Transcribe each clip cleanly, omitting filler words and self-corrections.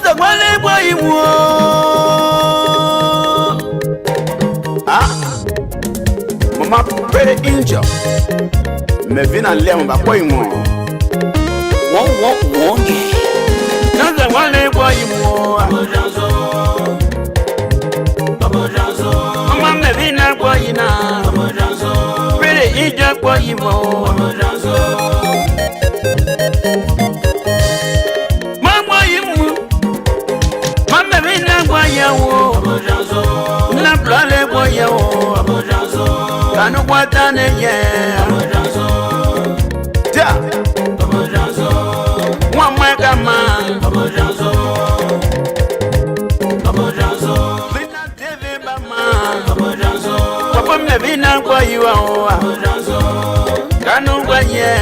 Nasa wale boy mo. Mama pretty angel. Me vina lem ba boy mo. Won. Nasa wale boy mo. Mama me vina boy na. Pretty angel boy mo. Na plale boya o kanu kwatane ye ja wa mweka ma bina tv ba ma papa me bina kwa yiwa o kanu kwa ye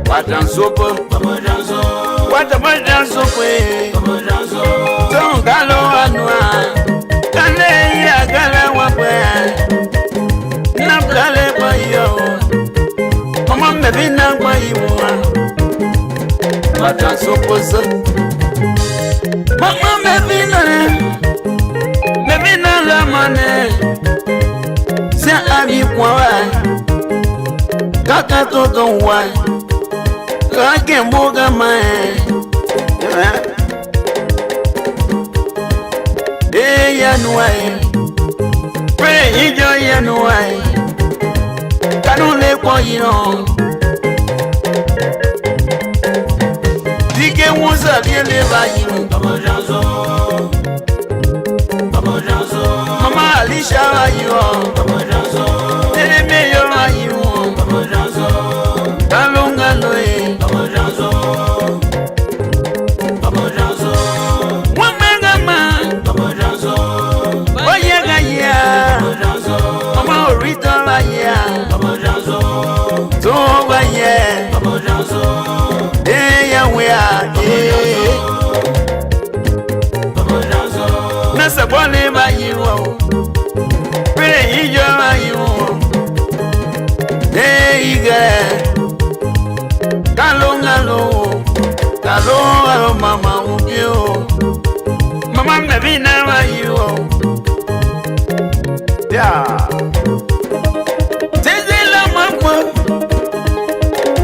watansopo what a man so quick. Don't galo anua. Kale ya gala wape. Na plale kwa yo. Mama mebina kwa iwa. What a so posa. Mama mebina la mane. Se abi kwa wa. Kaka toto wa. Kake mboga mae. Ya nuai, pray enjoy ya nuai. Kanule kwa yino. Dike wuza liele ba yino. Mama Alisha ba yino. Teleme yo ba yino. Kalunga loe. Nasa bole ba yiwo pre ijo ba yiwo ige kalo mama ubio mama mebina ba yiwo ya tezela mambo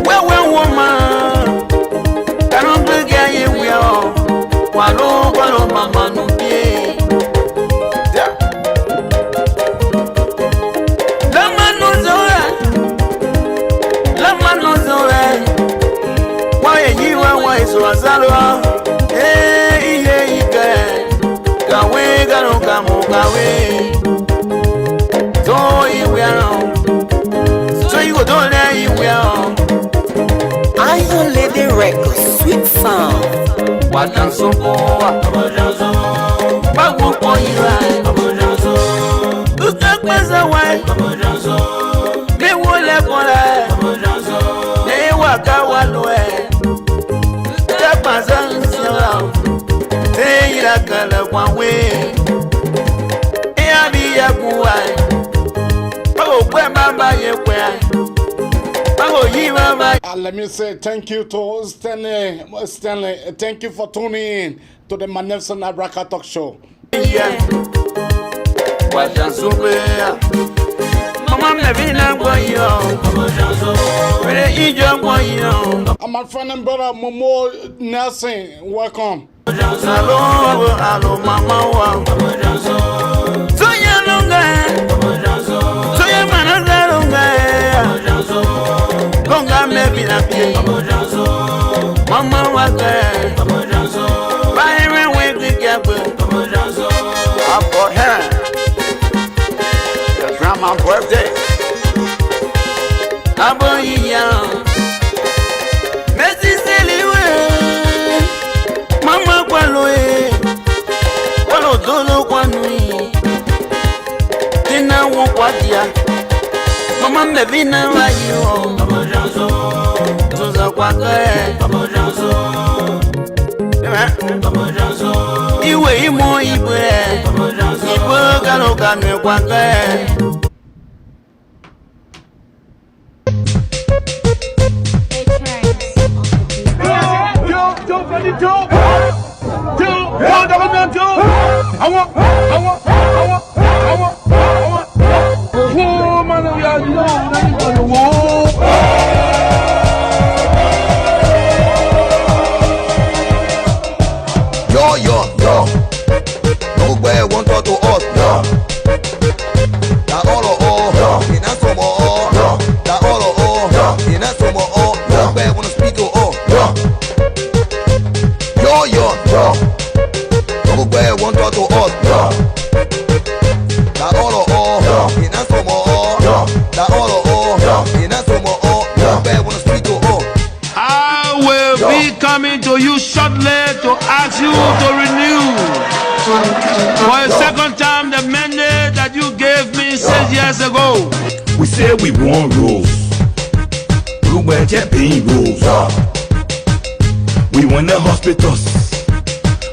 wewe woman kanu bega yiwo kwalo mama nubie Azalwa iye ike kawe gano kamo kawe to iwe ano so you go don't let iwe ano Iron Lady Records sweet sound watanso kwa bago kwa iwe ukakwaza wai me wole kole ne waka walwe Let me say thank you to Stanley. Thank you for tuning in to the Magnificent Abraka Talk Show. I'm my friend and brother Momo Nelson. Welcome. Hello, mama. So you longa, so you longa maybe na pay. Mama was there. Buy me with up for her. Your grandma's birthday. Aboya. Messi Seliwe. Mama kwaloe. Kwalo dolo kwanui. Tina wokwadia. Mama mevina wayo. Tuza kwake. Iwe imo ibe. Ibe kano kanwe kwake. Coming to you shortly to ask you to renew for a second time the mandate that you gave me 6 years ago. We say we want rules. We were Japan rules. We want the hospitals.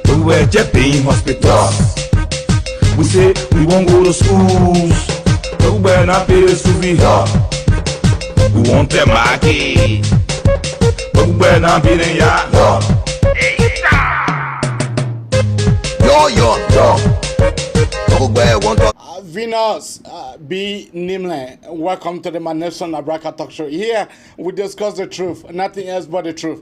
We were Japan hospitals. We say we won't go to schools. We were not pay the school fee. We want the market. We're not beating ya. Venus B. Nimle, welcome to the Manation Abraka Talk Show. Here we discuss the truth, nothing else but the truth.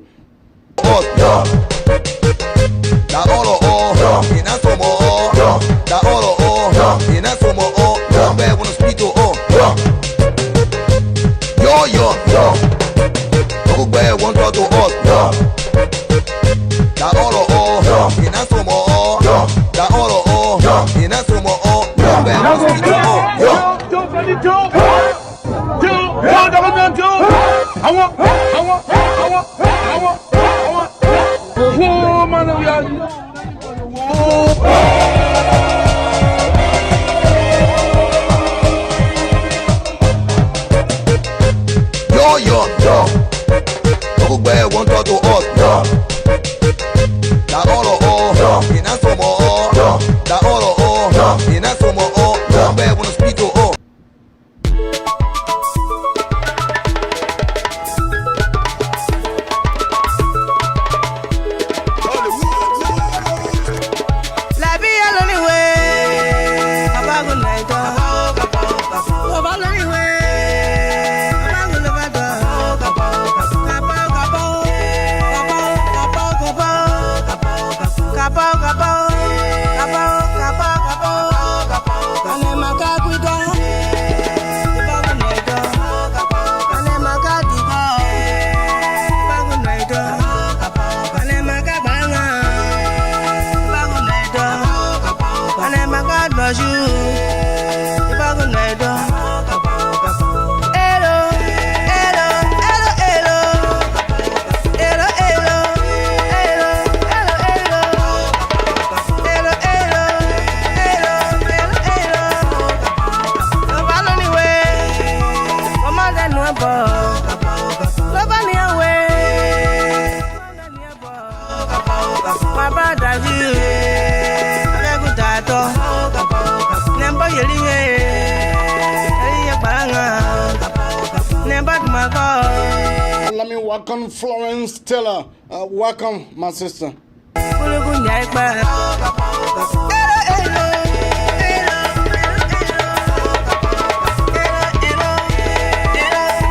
Let me welcome Florence Taylor. Welcome, my sister.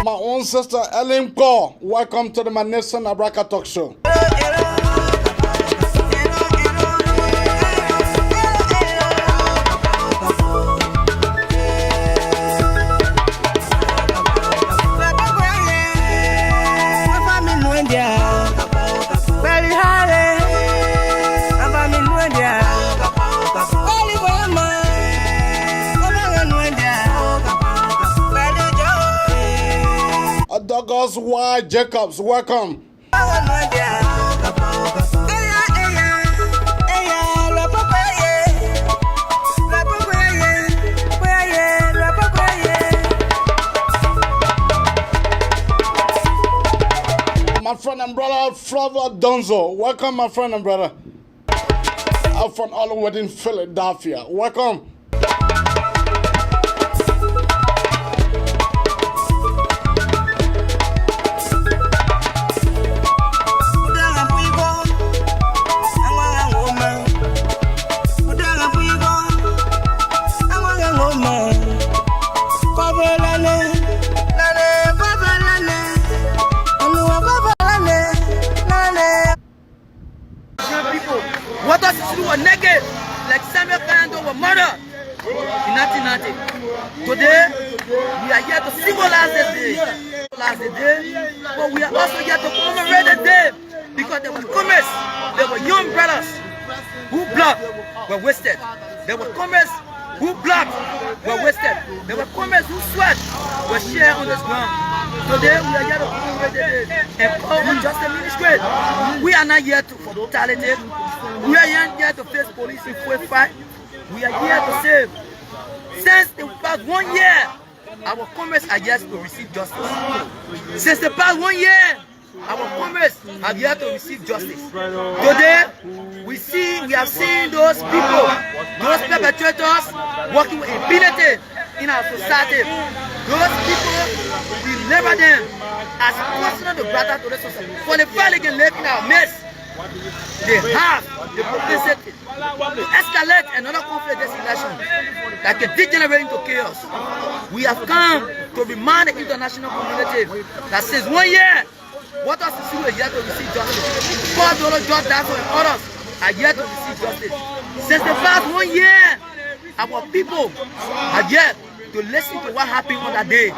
My own sister, Ellen Cole. Welcome to the Manation Abraka Talk Show. Douglas Y. Jacobs, welcome. My friend and brother, Flavor Donzo, welcome, my friend and brother. I'm from all the way in Philadelphia, welcome. were naked, like Samuel Kayando was murdered in 1990. Today, we are here to symbolize the day, but we are also here to commemorate the day because there were comrades, there were young brothers whose blood were wasted. There were comrades whose blood were wasted. There were comrades whose sweat was shared on this ground. Today we are here to commemorate the day and call on justice ministry. We are not here for brutality. We are here to face police in full fight. We are here to save. Since the past 1 year, our comrades are here to receive justice. Since the past 1 year, our comrades are here to receive justice. Today, we have seen those people, those perpetrators working with impunity in our society. Those people, we label them as personal to brother to the society. For the fight against live in our midst, they have the propensity to escalate another conflict this election that can degenerate into chaos. We have come to remind the international community that since 1 year, what us is here to receive justice. $4 judge that and others are here to receive justice. Since the past 1 year, our people are here to listen to what happened on that day.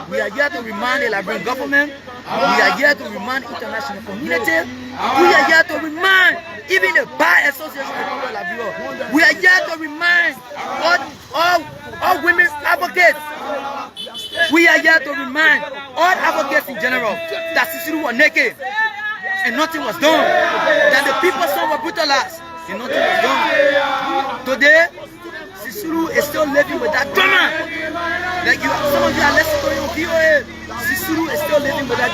We are here to remind the Liberian government. We are here to remind the international community. We are here to remind even the Bar Association of the People of Liberia. We are here to remind all women advocates. We are here to remind all advocates in general that Sisulu was naked and nothing was done. That the people's son were brutalized and nothing was done. Today, Sisulu is still living with that trauma. Like some of you are listening to your VOA. Sisulu is still living with that.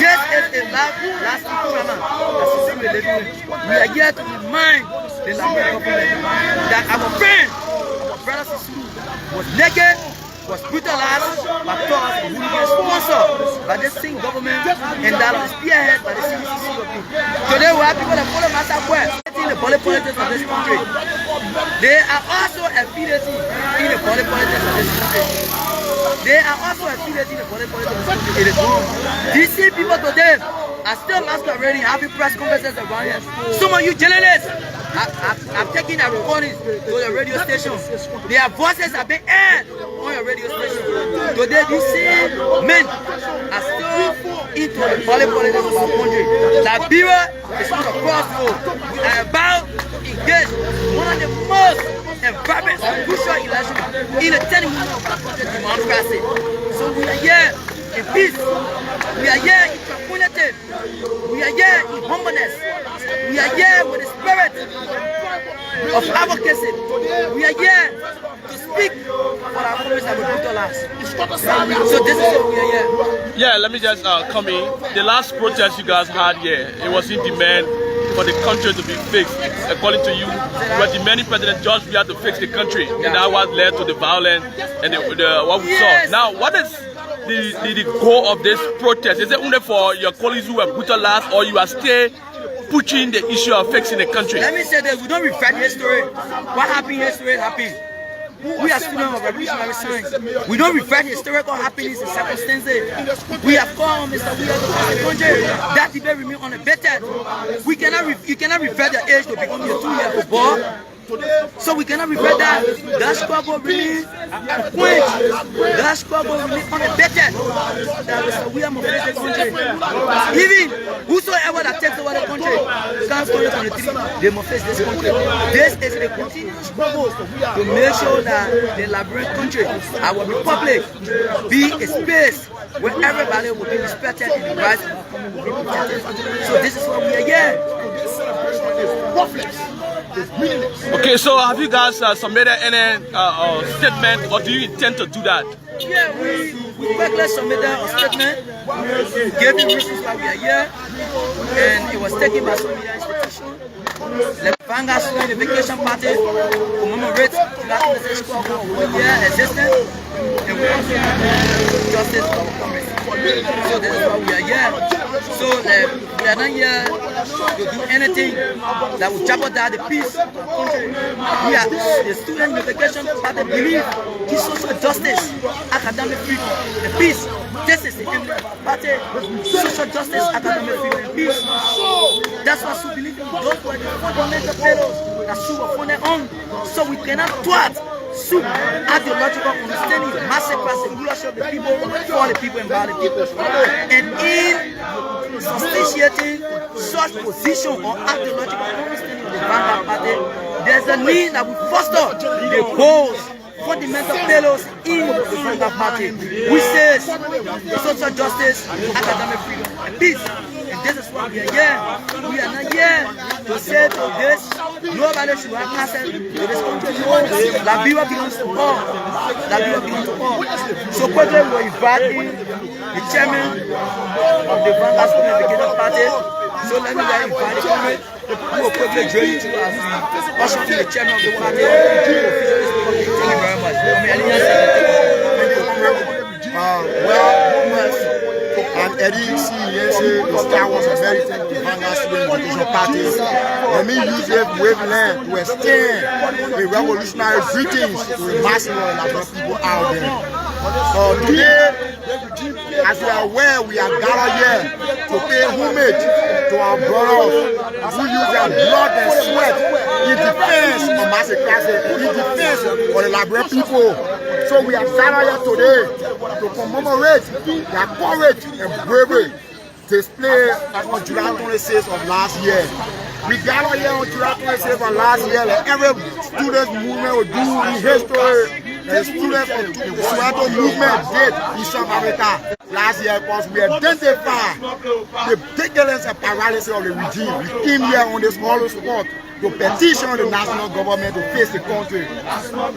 This is a lasting trauma that Sisulu is living with. We are here to remind the Liberian government that our friend, our brother Sisulu, was naked, was brutalized by thugs and hooligans sponsored by the same government and that was spearheaded by the CCCOP. Today we have people that follow Master West in the body politics of this country. They are also affiliated in the body politics of this country. They are also affiliated in the body politics of this country. It is wrong. These same people today are still masquerading, having press conferences around here. Some of you journalists, I've taken their recordings to the radio station. Their voices have been aired on your radio station. Today, you see men are still into the politics of our country. Liberia is on the crossroads. We are about to engage one of the most vibrant and crucial elections in the 10 years of our country's democracy. So we are here in peace. We are here in tranquility. We are here in humbleness. We are here with the spirit of advocacy. We are here to speak for our comrades and brutalized. So this is what we are here. Yeah, let me just come in. The last protest you guys had here, it was in demand for the country to be fixed. According to you, you were demanding President George we had to fix the country, and that was led to the violence and what we saw. Now, what is the goal of this protest? Is it only for your colleagues who were brutalized, or you are still pushing the issue of fixing the country? Let me say that we don't revert history. What happened yesterday happened. We are students of revolutionary science. We don't revert historical happenings and circumstances. We have called Mr. We are the country. That debate remains unabated. You cannot revert the age to become a 2-year-old boy. So we cannot revert that. That struggle remains unquenched. That struggle remains unabated. That Mr. William must face the country. Even whosoever that takes over the country, comes 2023, they must face this country. This is a continuous struggle to make sure that the Liberian country, our republic, be a space where everybody will be respected and the rights of our common will be protected. So this is what we are here. This celebration is worthless. Okay, so have you guys submitted any statement, or do you intend to do that? Yeah, we regularly submitted a statement. We gave you reasons why we are here, and it was taken by some media institutions. The Vanguard Unification Party commemorates that struggle of 1 year existence, and we also have justice for our comrades. So this is why we are here. So we are not here to do anything that will jeopardize the peace of the country. We are the Student Unification Party believe in social justice, academic freedom, and peace. This is the emblem of the party: social justice, academic freedom, and peace. That's why we believe in those were the fundamental pillars that Sue was founded on. So we cannot thwart Sue ideological understanding, massacres the rulership of the people for the people and by the people. And in substantiating such position or ideological understanding of the Vanguard Party, there's a need that we foster the goals, fundamental pillars in the Vanguard Party, which says social justice, academic freedom, and peace. And this is why we are here. We are not here to say to this, nobody should have access to this country. Liberia belongs to all. Liberia belongs to all. So quickly we are inviting the chairman of the Vanguard Student Education Party. So let me invite him. Who will quickly join you to us. Also to the chairman of the party. Thank you very much. And Eddie C. Yense, the Star Wars American, the Vanguard Student Education Party. Let me use this wavelength to extend a revolutionary greetings to the masses of Liberia people out there. Today, as you are aware, we are gathered here to pay homage to our brothers who use their blood and sweat in defense of massacre, in defense of the Liberian people. So we are gathered here today to commemorate their courage and bravery displayed on July 26th of last year. We gathered here on July 26th of last year, like every student movement will do in history. The students of the Soweto movement did in South Africa last year because we identified the vigilance and paralysis of the regime. We came here on this hollow spot to petition the national government to face the country.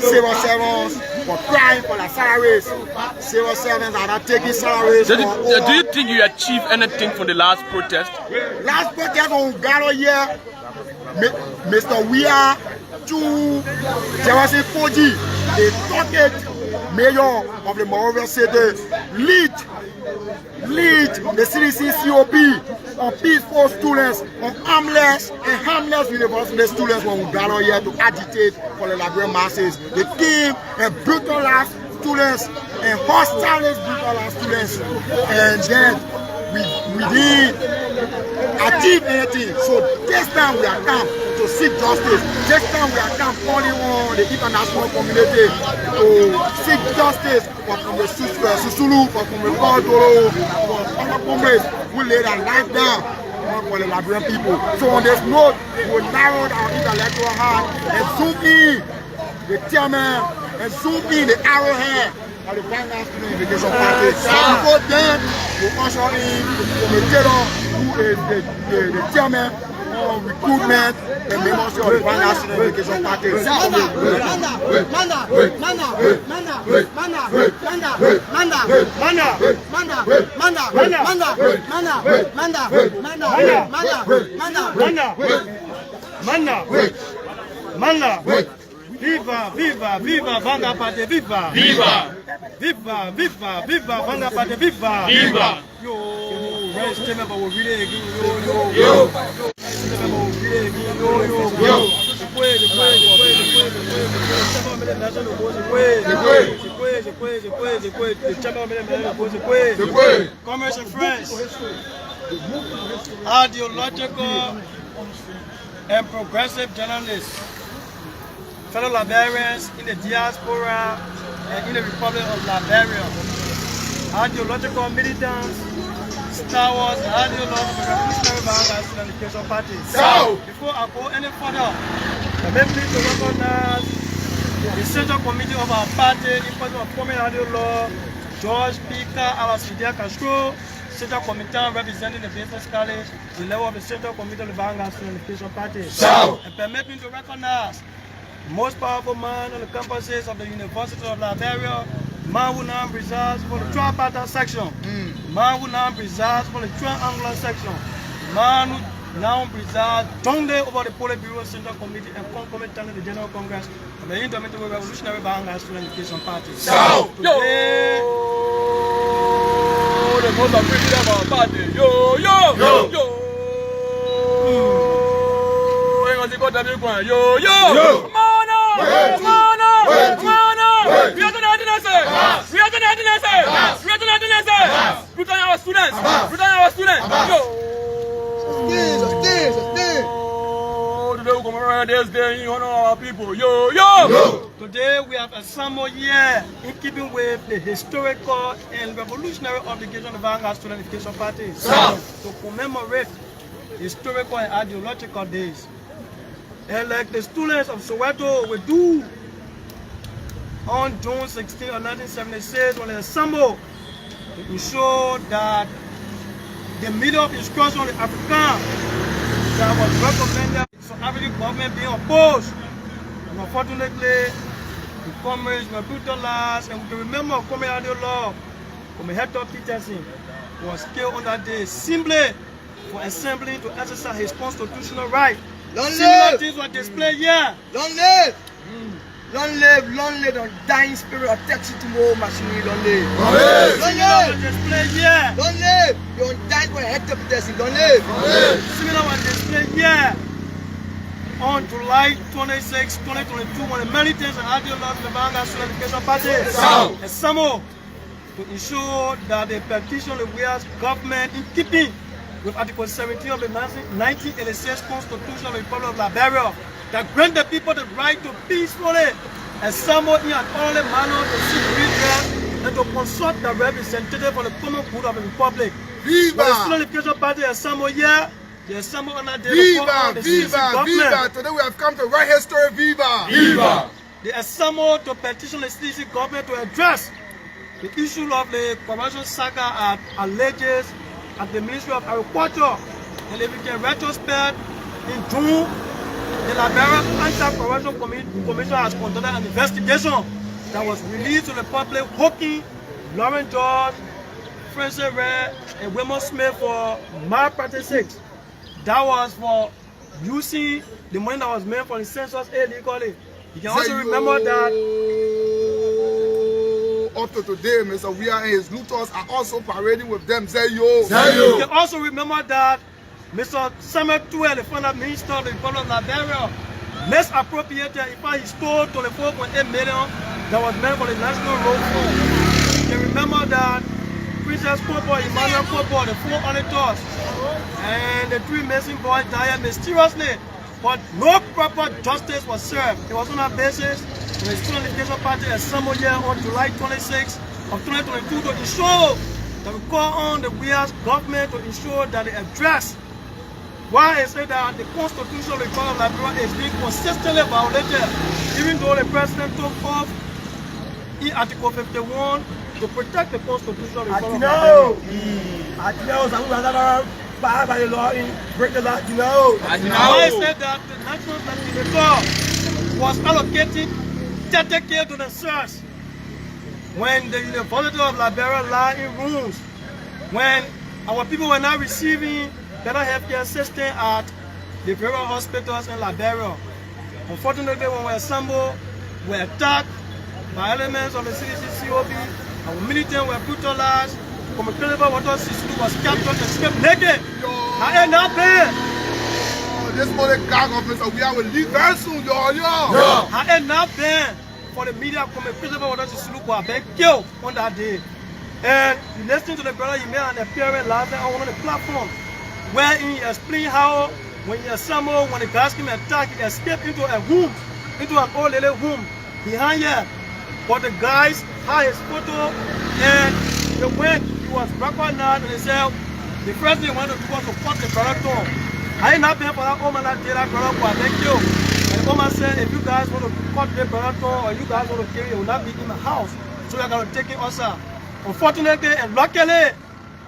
Civil servants for crying for their salaries. Civil servants are not taking salaries. Do you think you achieved anything from the last protest? Last protest on Galo here, Mr. Weah to Jawasi Koji, the target mayor of the Monrovia City, lead the CDC COP on peaceful students, on armless and harmless university students when we gather here to agitate for the Liberian masses. The team and brutalized students and hostile brutalized students, and then we didn't achieve anything. So this time we are come to seek justice. This time we are come calling on the international community to seek justice for Susulu, for Kodoro, for other comrades who laid their life down for the Liberian people. So on this note, we will narrow our intellectual heart and zoom in the chairman and zoom in the arrowhead of the Vanguard Student Education Party. Before then, we usher in the commentator who is the chairman on recruitment and membership of the Vanguard Student Education Party. Viva, viva, viva, Vanguard Party, viva! Viva! Viva, viva, viva, Vanguard Party, viva! Viva! Yo, rest remember we really yo. Commerce and friends, ideological and progressive journalists, fellow Liberians in the diaspora and in the Republic of Liberia, ideological militants, Star Wars, ideological revolutionary Vanguard Student Education Party. So, before I go any further, permit me to recognize the Central Committee of our party, in person of former ideologue George Pika Alasidia Castro, Central Committee representing the Business College, the level of the Central Committee of the Vanguard Student Education Party. So, and permit me to recognize the most powerful man on the campuses of the University of Liberia, man who now resides for the tripartite section, man who now resides for the triangular section, man who now resides jointly over the Politburo Central Committee and concomitantly the General Congress of the Indomitable Revolutionary Vanguard Student Education Party. So, today, the most appreciative of our party. Yo! Students! commemorate this day in honor of our people. Yo, yo! Yo. Today we have a summer year in keeping with the historical and revolutionary obligation of the Vanguard Student Education Party to commemorate historical and ideological days. And like the students of Soweto will do on June 16 of 1976 when they assembled to ensure that the middle of instruction of the African that was recommended so African government being opposed. And unfortunately, the comrades were brutalized, and we can remember coming out of the law from Hector Peterson was killed on that day simply for assembling to exercise his constitutional right. Similar things were displayed here. Long live! Long live, don't dying spirit of taxi tomorrow machinery, long live! Long live! Displayed here. Long live! You don't die for Hector Peterson, long live! Similar was displayed here on July 26, 2022, when the militants and ideologues of the Vanguard Student Education Party assembled to ensure that the petition of the U.S. government in keeping with Article 17 of the 1986 Constitution of the Republic of Liberia that grant the people the right to peacefully assemble in an orderly manner to seek redress and to consult the representative for the common good of the Republic. Viva! When the Student Education Party assembled here, they assembled on that day Viva! Viva! Viva! Today we have come to write history. Viva! Viva! They assembled to petition the CDC government to address the issue of the corruption saga at alleges at the Ministry of Agriculture. And if we can retrospect, in June, the Liberia Anti-Corruption Commission has conducted an investigation that was released to the public, hooking Lauren George, Francis Red, and Wilmot Smith for malpractices. That was for using the money that was meant for the census illegally. You can also remember that up to today, Mr. Weir and his looters are also parading with them. Say yo. You can also remember that Mr. Samuel Tuel, the former minister of the Republic of Liberia, misappropriated, in fact, he stole 24.8 million that was meant for the National Road Fund. You can remember that Princess Popo, Emmanuel Popo, the 4 auditors, and the 3 missing boys died mysteriously, but no proper justice was served. It was on that basis when the Student Education Party assembled here on July 26 of 2022 to ensure that we call on the U.S. government to ensure that they address why is it that the Constitution of the Republic of Liberia is being consistently violated, even though the President took off in Article 51 to protect the Constitution of the Republic of Liberia. By the law, break the law, Why is it that the National Legislature was allocating 30K to the search when the University of Liberia lie in rooms, when our people were not receiving better healthcare assistance at the various hospitals in Liberia. Unfortunately, when we assembled, we were attacked by elements of the CDC COB, our militants were brutalized, Commissioner Water Sisulu was captured and stripped naked. I ain't not bad. This morning, gang of Mr. Weir will leave very soon, yo. I ain't not bad for the media. Commissioner Water Sisulu was being killed on that day. And you listen to the brother, he made an appearance last night on one of the platforms where he explained how when he assembled, when the guys came and attacked, he escaped into a room, into an old lady room behind here. But the guys had his photo and they went, he was recognized, and they said the first thing he wanted to do was to cut the brother down. I ain't not paying for that woman that did that brother for thank you. And the woman said, if you guys want to cut the brother down or you guys want to kill it, will not be in the house. So you're going to take it outside. Unfortunately and luckily,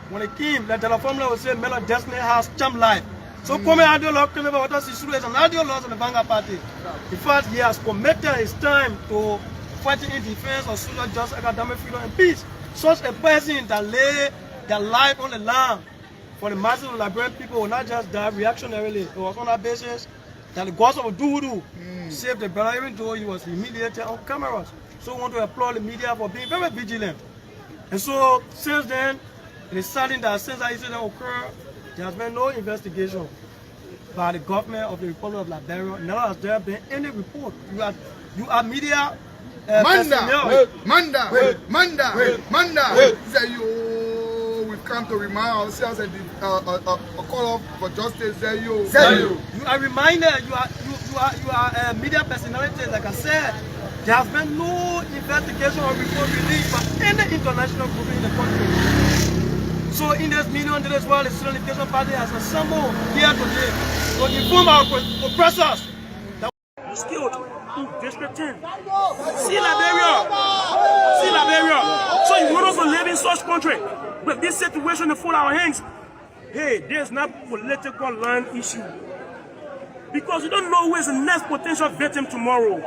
when it came, the telephone will say, Melo Destiny has champ life. So coming ideologue, Water Sisulu is an ideologue of the Vanguard Party. In fact, he has committed his time to fighting in defense of social justice, academic freedom, and peace. Such a person that lay their life on the line for the masses of Liberian people will not just die reactionarily. It was on that basis that the gods of Dudu saved the brother, even though he was humiliated on cameras. So we want to applaud the media for being very vigilant. And so since then, it is certain that since that incident occurred, there has been no investigation by the government of the Republic of Liberia. Never has there been any report. You are media Manda. Say yo, we we've come to remind ourselves and a call up for justice. You are reminded. You are media personalities. Like I said, there has been no investigation or report released by any international group in the country. So in this meeting under this world, the Student Education Party has assembled here today to inform our oppressors that we skilled in District 10. See Liberia. So you want us to live in such country with this situation to full our hands? Hey, there's not political line issue. Because you don't know who is the next potential victim tomorrow.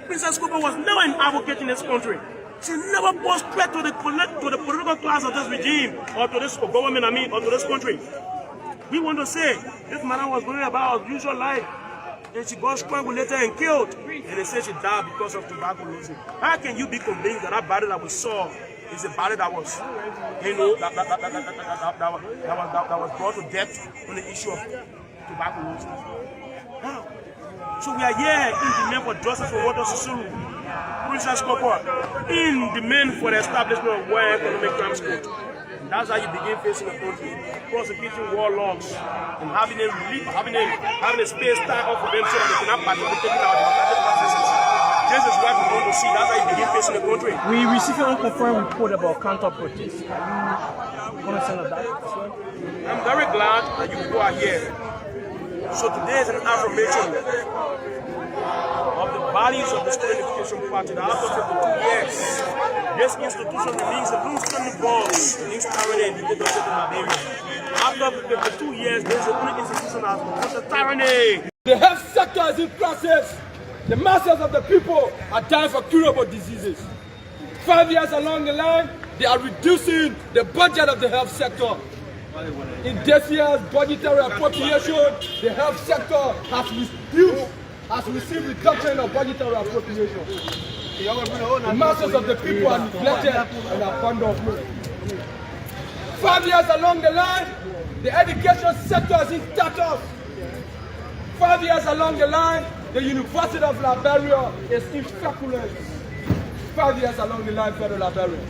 Princess Cooper was never an advocate in this country. She never posed threat to the political class of this regime, or to this government, or to this country. We want to say, this man was going about her usual life, and she got strangulated and killed. And they say she died because of tuberculosis. How can you be convinced that that body that we saw is a body that was, that was brought to death on the issue of tuberculosis? How? So we are here in demand for justice for Walter Sisulu, Princess Cooper, in demand for the establishment of World Economic Crimes Court. That's how you begin facing the country, prosecuting warlords and having a space time off for them so that they cannot participate in our democratic processes. This is what we want to see. That's how you begin facing the country. We received an unconfirmed report about counter protests. Are you concerned of that as well? I'm very glad that you are here. So today is an affirmation of the values of the Student Education Party that after 52 years, this institution remains a long-standing boss against tyranny and dictatorship in Liberia. After 52 years, this is the only institution that has confronted tyranny. The health sector is in crisis. The masses of the people are dying for curable diseases. 5 years along the line, they are reducing the budget of the health sector. In this year's budgetary appropriation, the health sector has received reduction of budgetary appropriation. The masses of the people are neglected and abandoned. 5 years along the line, the education sector is in status. 5 years along the line, the University of Liberia is in feculence. 5 years along the line, Federal Liberia.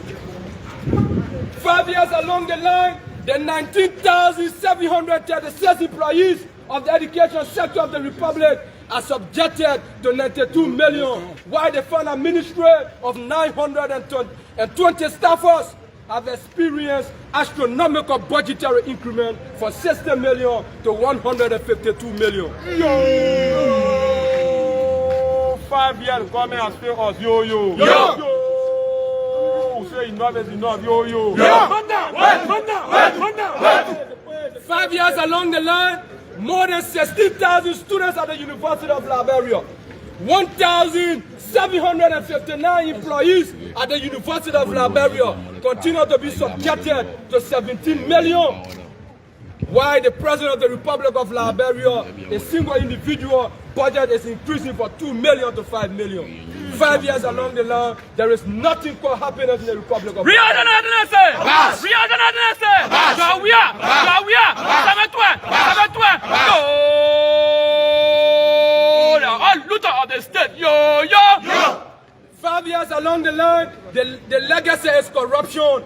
5 years along the line, the 19,736 employees of the education sector of the Republic are subjected to 92 million, while the final ministry of 920 staffers have experienced astronomical budgetary increment from 60 million to 152 million. Yo! 5 years government has failed us. Yo! Say enough is enough. Yo! 5 years along the line, more than 16,000 students at the University of Liberia, 1,759 employees at the University of Liberia continue to be subjected to 17 million, while the President of the Republic of Liberia, a single individual budget is increasing from 2 million to 5 million. 5 years along the line, there is nothing called happiness in the Republic of Liberia. All looter of the state. Yo! 5 years along the line, the legacy is corruption.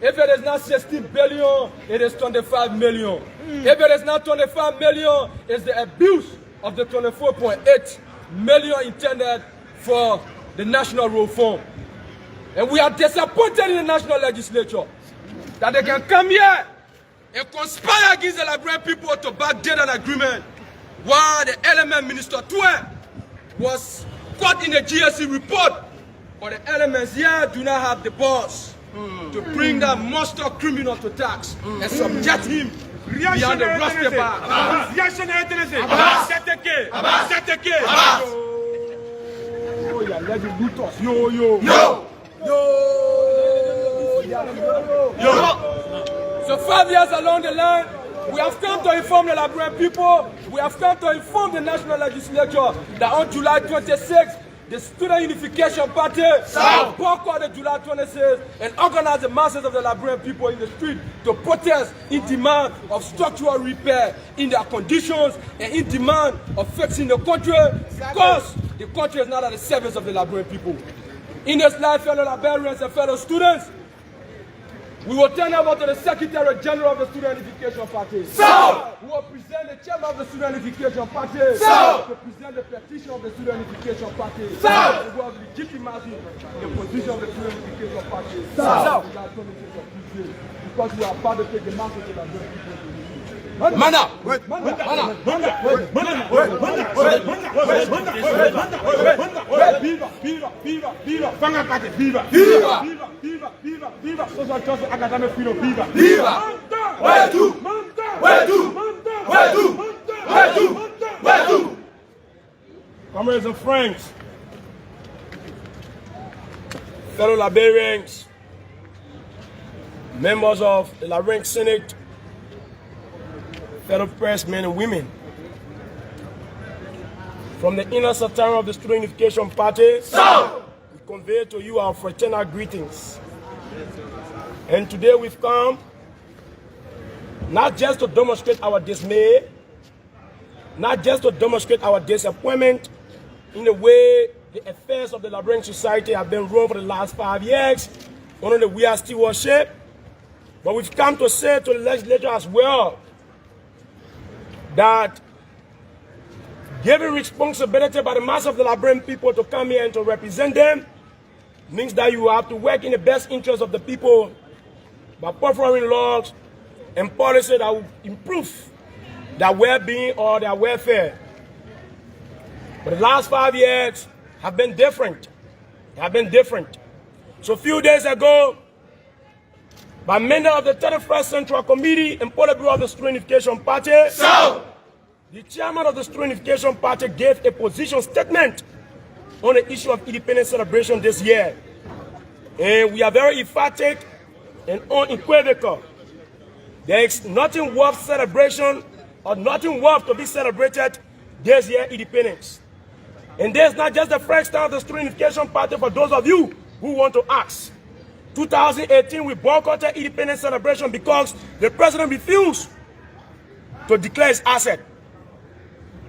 If it is not 16 billion, it is 25 million. If it is not 25 million, it's the abuse of the 24.8 million intended for the national reform. And we are disappointed in the national legislature that they can come here and conspire against the Liberian people to backdate an agreement, while the element Minister Twain was caught in the GSC report. But the elements here do not have the balls to bring that monster criminal to tax and subject him beyond the rusty bar. So 5 years along the line, we have come to inform the Liberian people, we have come to inform the national legislature that on July 26th, the Student Unification Party will boycott the July 26th and organize the masses of the Liberian people in the street to protest in demand of structural repair in their conditions and in demand of fixing the country, because the country is not at the service of the Liberian people. In this life, fellow Liberians and fellow students, We will turn over to the Secretary General of the Student Unification Party. So, we will present the Chairman of the Student Unification Party. So, to present the petition of the Student Unification Party. So, we have legitimized the position of the Student Unification Party. So, because we are about to take the message of the people. Mana! Viva! Fanga Party, viva! Viva! Social Justice Academic Freedom, viva! Viva! Where to? Comrades and friends, fellow Liberians, members of the Liberian Senate, fellow pressmen and women, from the inner sanctum of the Student Unification Party, so, we convey to you our fraternal greetings. And today we've come not just to demonstrate our dismay, not just to demonstrate our disappointment in the way the affairs of the Liberian society have been run for the last 5 years under the We Are stewardship, but we've come to say to the legislature as well that giving responsibility by the mass of the Liberian people to come here and to represent them means that you have to work in the best interest of the people by performing laws and policies that will improve their well-being or their welfare. But the last 5 years have been different. So a few days ago, by member of the 31st Central Committee and Politburo of the Student Unification Party, so, the chairman of the Student Unification Party gave a position statement on the issue of independence celebration this year. And we are very emphatic and unequivocal. There is nothing worth celebration or nothing worth to be celebrated this year independence. And this is not just the first time of the Student Unification Party for those of you who want to ask. 2018, we boycotted independence celebration because the president refused to declare his asset.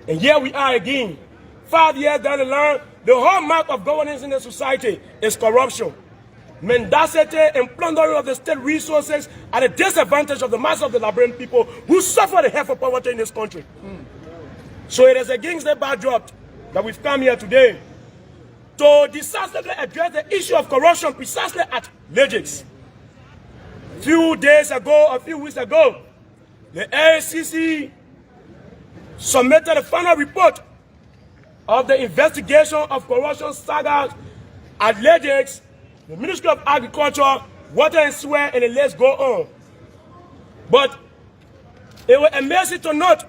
And here we are again. 5 years down the line, the hallmark of governance in the society is corruption. Mendacity and plundering of the state resources at the disadvantage of the mass of the Liberian people who suffer the hell of poverty in this country. So it is against the backdrop that we've come here today to decisively address the issue of corruption precisely at Legix. A few weeks ago, the AACC submitted a final report of the investigation of corruption saga at Legix, the Ministry of Agriculture, Water and Sewer, and the list go on. But it was amazing to note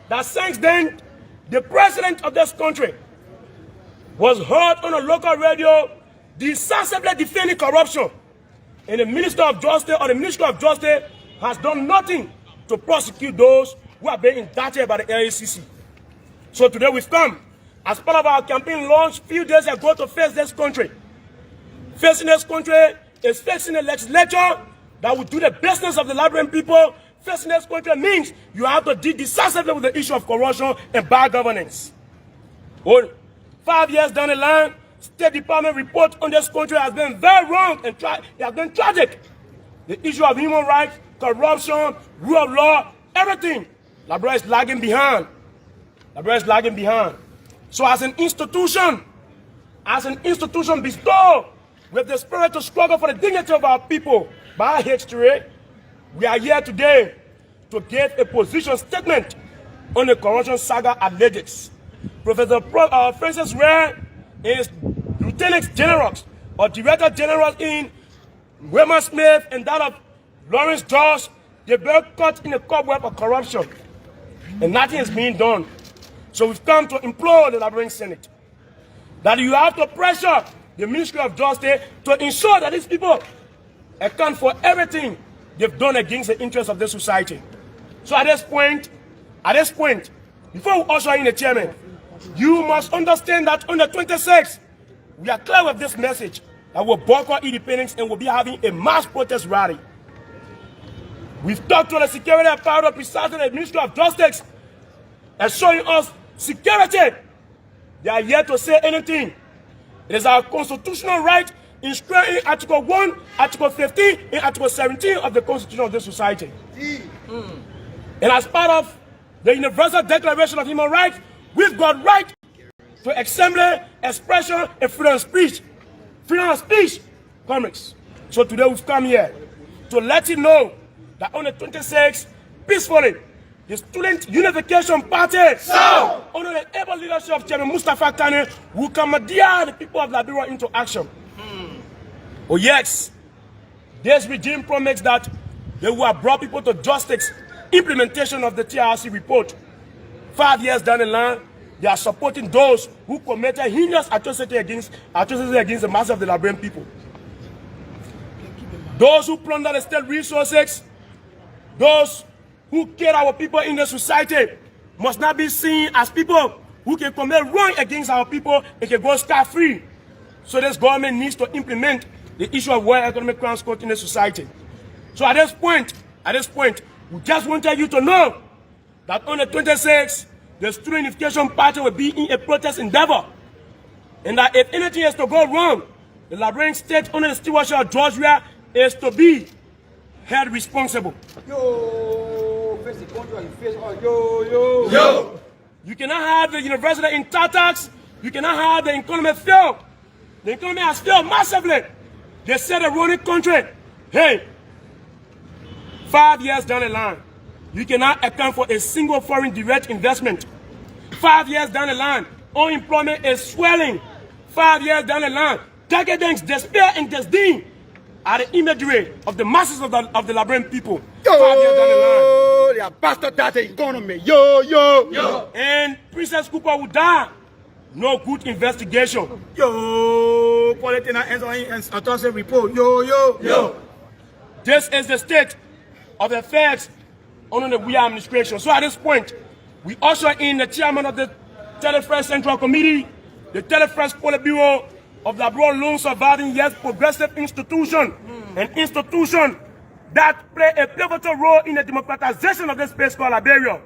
that since then, the president of this country was heard on a local radio decisively defending corruption. And the Minister of Justice or the Ministry of Justice has done nothing to prosecute those who have been indicted by the AACC. So today we've come as part of our campaign launch a few days ago to face this country. Facing this country is facing a legislature that will do the business of the Liberian people. Facing this country means you have to deal decisively with the issue of corruption and bad governance. 5 years down the line, State Department report on this country has been very wrong and it has been tragic. The issue of human rights, corruption, rule of law, everything, Liberia is lagging behind. So as an institution bestowed with the spirit to struggle for the dignity of our people by our history, we are here today to give a position statement on the corruption saga at Legix. Professor Francis Ray is Lieutenant General or Director General in Wilmer Smith and that of Lawrence Josh. They were caught in a cobweb of corruption and nothing is being done. So we've come to implore the Liberian Senate that you have to pressure the Ministry of Justice to ensure that these people account for everything they've done against the interests of the society. So at this point, before we usher in the chairman, you must understand that on the 26th, we are clear with this message that we'll boycott independence and we'll be having a mass protest rally. We've talked to the security apparatus precisely the Ministry of Justice and showing us security. They are yet to say anything. It is our constitutional right inscribed in Article 1, Article 15, and Article 17 of the Constitution of the society. And as part of the Universal Declaration of Human Rights, we've got right to assembly, expression, and freedom of speech. Freedom of speech, comrades. So today we've come here to let you know that on the 26th, peacefully, the Student Unification Party, under the able leadership of Chairman Mustafa Kane, will commandeer the people of Liberia into action. Oh yes, this regime promised that they will have brought people to justice. Implementation of the TRC report. 5 years down the line, they are supporting those who committed heinous atrocities against the masses of the Liberian people. Those who plunder the state resources, those who kill our people in the society, must not be seen as people who can commit wrong against our people and can go scot-free. So this government needs to implement the issue of World Economic Crimes Court in the society. So at this point, we just wanted you to know that on the 26th, the Student Unification Party will be in a protest endeavor. And that if anything is to go wrong, the Liberian state under the stewardship of George Weah is to be held responsible. Yo! You cannot have the university in tatters. You cannot have the economy fail. The economy has failed massively. They said a running country. Hey, 5 years down the line, you cannot account for a single foreign direct investment. 5 years down the line, unemployment is swelling. 5 years down the line, decadence, despair, and disdain are the imagery of the masses of the Liberian people. 5 years down the line, they are bastard that economy. Yo. And Princess Cooper will die. No good investigation. Yo, politicians and autopsy report. Yo. This is the state of the affairs under the Weah administration. So at this point, we usher in the chairman of the 31st Central Committee, the 31st Politburo of the Abroad Long Surviving Yes Progressive Institution, an institution that play a pivotal role in the democratization of this space called Liberia.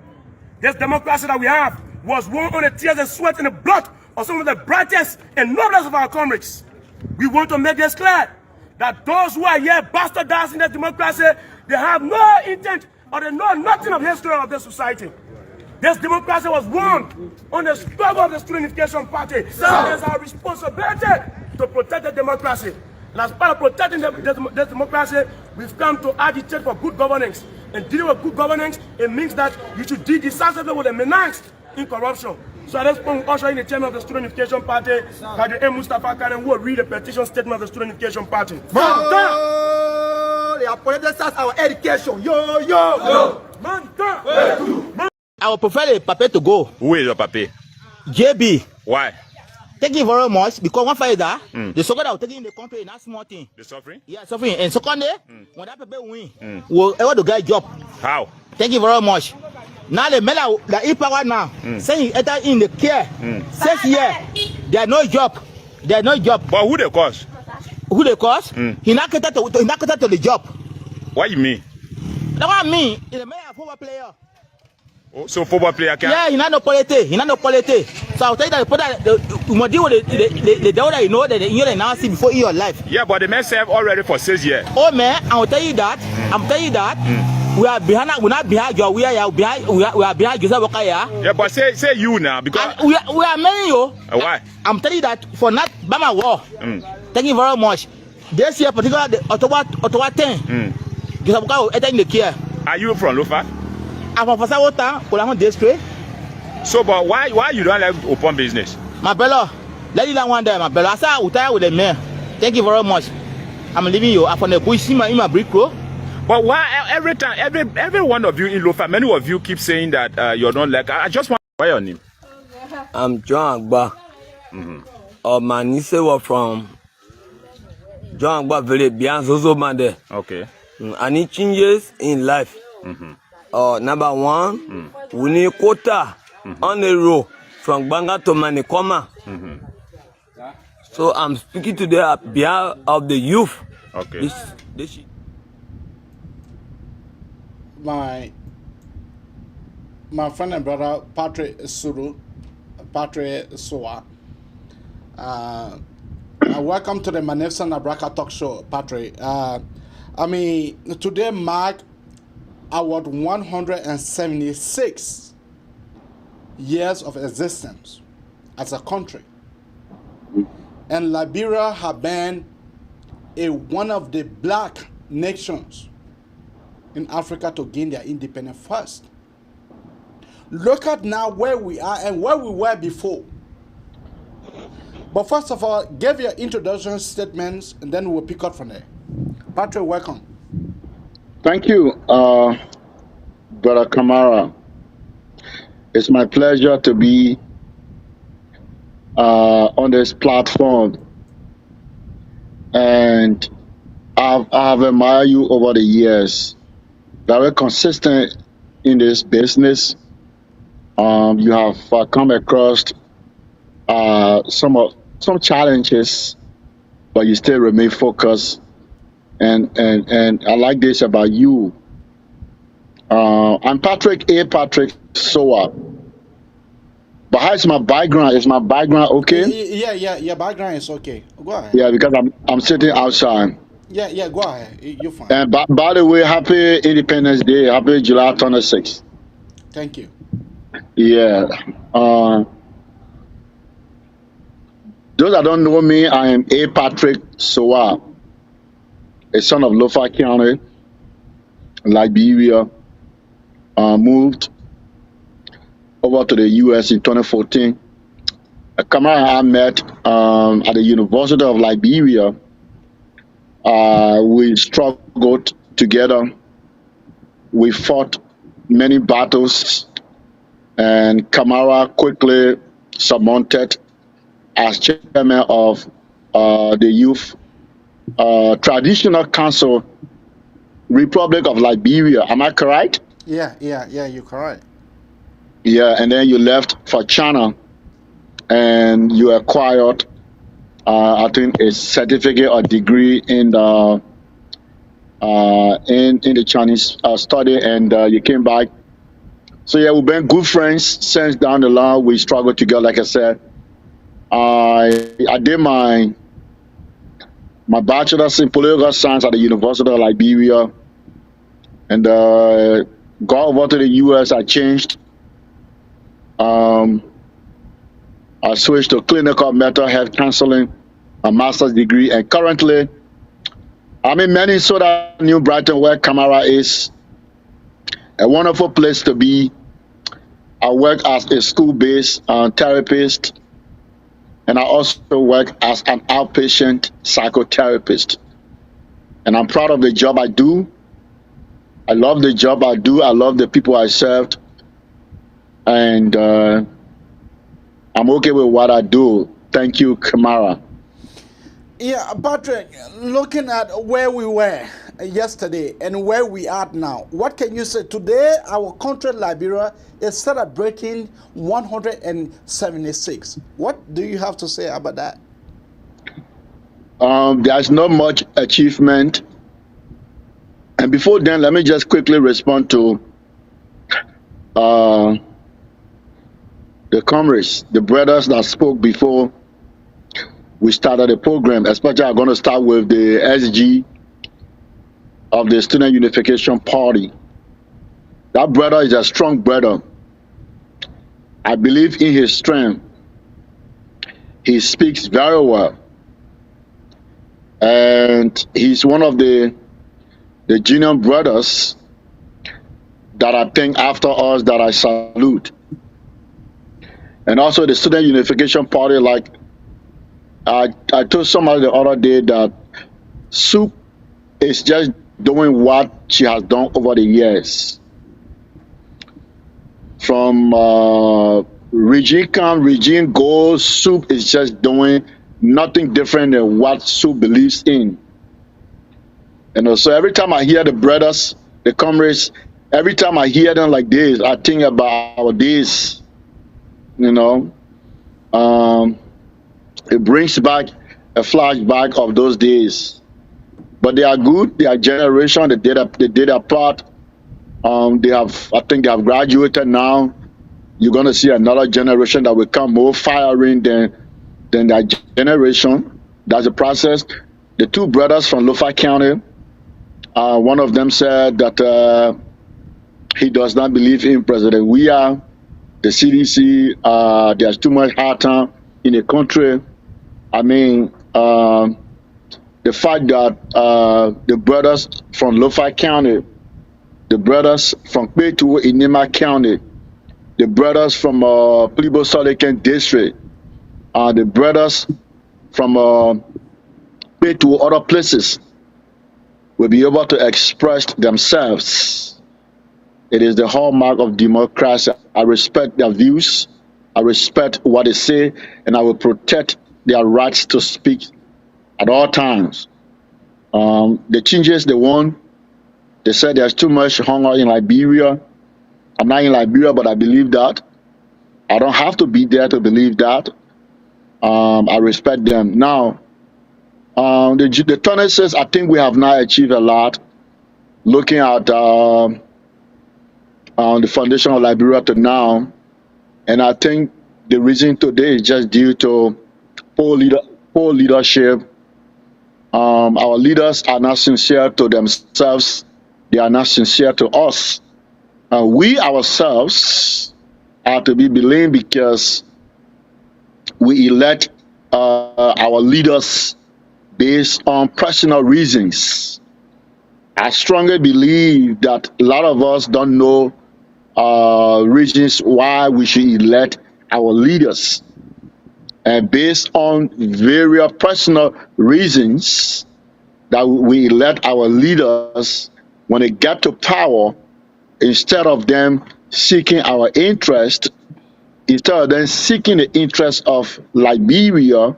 This democracy that we have was won on the tears and sweat and the blood of some of the brightest and noblest of our comrades. We want to make this clear that those who are here bastardizing the democracy, they have no intent or they know nothing of the history of this society. This democracy was won on the struggle of the Student Unification Party. So it is our responsibility to protect the democracy. And as part of protecting this democracy, we've come to agitate for good governance. And dealing with good governance, it means that you should deal decisively with the menace in corruption. So at this point, usher in the chairman of the Student Unification Party, Chairman Mustafa Kane, who will read the petition statement of the Student Unification Party. They are politicians our education. Yo. I would prefer the paper to go. Who is your papi? JB. Why? Thank you very much. Because one fire that the soccer that will take in the country is not small thing. The suffering? Yeah, suffering. And secondly, when that paper win, will ever to get job. How? Thank you very much. Now the men that in power now, saying enter in the care, 6 years, there are no job. There are no job. But who they cause? Who they cause? He not cater to the job. What you mean? That what I mean is the man a football player. Oh, so football player can? Yeah, he not no politics. He not no politics. So I'll tell you that you must deal with the devil that you know that you now see before in your life. Yeah, but the man served already for 6 years. Oh man, I will tell you that. I'm telling you that. We are behind. We're not behind your. We are behind. We are behind Joseph Wakaya. Yeah, but say you now because we are many you. Why? I'm telling you that for not Bama war. Thank you very much. This year, particularly the Ottawa 10. Joseph Wakaya will enter in the care. Are you from Lofa? I'm from Fasawota, Olamon District. So, but why you don't like open business? My brother, let it down one day, my brother. I said I will tire with the man. Thank you very much. I'm leaving you. I'm from the bush in my brick road. But why every time, every one of you in Lofa, many of you keep saying that you're not like. I just want. What's your name? I'm John Agba. My niece was from John Agba village beyond Zozo Mande. Okay. I need changes in life. Number one, we need quota on the road from Banga to Manikoma. So I'm speaking today on behalf of the youth. Okay. My friend and brother Patrick Soa, Welcome to the Magnificent Abraka Talk Show, Patrick. Today marked our 176 years of existence as a country. And Liberia has been one of the black nations in Africa to gain their independence first. Look at now where we are and where we were before. But first of all, give your introduction statements and then we'll pick up from there. Patrick, welcome. Thank you, Brother Kamara. It's my pleasure to be on this platform. And I've admired you over the years. Very consistent in this business. You have come across some challenges, but you still remain focused. And I like this about you. I'm Patrick Soa. But how is my background? Is my background okay? Yeah, your background is okay. Go ahead. Yeah, because I'm sitting outside. Yeah, go ahead. You're fine. And by the way, happy Independence Day. Happy July 26th. Thank you. Yeah. Those that don't know me, I am A. Patrick Soa, a son of Lofa County, Liberia. Moved over to the U.S. in 2014. Kamara and I met at the University of Liberia. We struggled together. We fought many battles, and Kamara quickly surmounted as chairman of the Youth Traditional Council, Republic of Liberia. Am I correct? Yeah, you're correct. Yeah, and then you left for China, and you acquired, I think, a certificate or degree in the Chinese study, and you came back. So yeah, we've been good friends since down the line. We struggled together, like I said. I did my bachelor's in political science at the University of Liberia, and got over to the U.S. I changed. I switched to clinical mental health counseling, a master's degree, and currently I'm in Minnesota, New Brighton, where Kamara is. A wonderful place to be. I work as a school-based therapist, and I also work as an outpatient psychotherapist. And I'm proud of the job I do. I love the job I do. I love the people I served. And I'm okay with what I do. Thank you, Kamara. Yeah, Patrick, looking at where we were yesterday and where we are now, what can you say? Today, our country, Liberia, is celebrating 176. What do you have to say about that? There's not much achievement. And before then, let me just quickly respond to the comrades, the brothers that spoke before we started the program. Especially, I'm going to start with the SG of the Student Unification Party. That brother is a strong brother. I believe in his strength. He speaks very well. And he's one of the junior brothers that I think after us that I salute. And also the Student Unification Party, like I told somebody the other day that Soup is just doing what she has done over the years. From regime come, regime goes, Soup is just doing nothing different than what Soup believes in. And so every time I hear the brothers, the comrades, every time I hear them like this, I think about our days. You know, it brings back a flashback of those days. But they are good. They are generation. They did a part. I think they have graduated now. You're gonna see another generation that will come more firing than that generation. That's the process. The two brothers from Lofa County, one of them said that he does not believe in President Weah, the CDC. There's too much hard time in the country. I mean, the fact that the brothers from Lofa County, the brothers from Kpetu in Nema County, the brothers from Plibo Solican District, the brothers from Kpetu, other places, will be able to express themselves. It is the hallmark of democracy. I respect their views, I respect what they say, and I will protect their rights to speak at all times. The changes they want, they said there's too much hunger in Liberia. I'm not in Liberia, but I believe that. I don't have to be there to believe that. I respect them. Now, the Tony says, I think we have not achieved a lot. Looking at the foundation of Liberia to now, and I think the reason today is just due to poor leadership. Our leaders are not sincere to themselves. They are not sincere to us. We ourselves are to be blamed because we elect our leaders based on personal reasons. I strongly believe that a lot of us don't know reasons why we should elect our leaders. And based on various personal reasons that we elect our leaders, when they get to power, instead of them seeking our interest, instead of them seeking the interest of Liberia,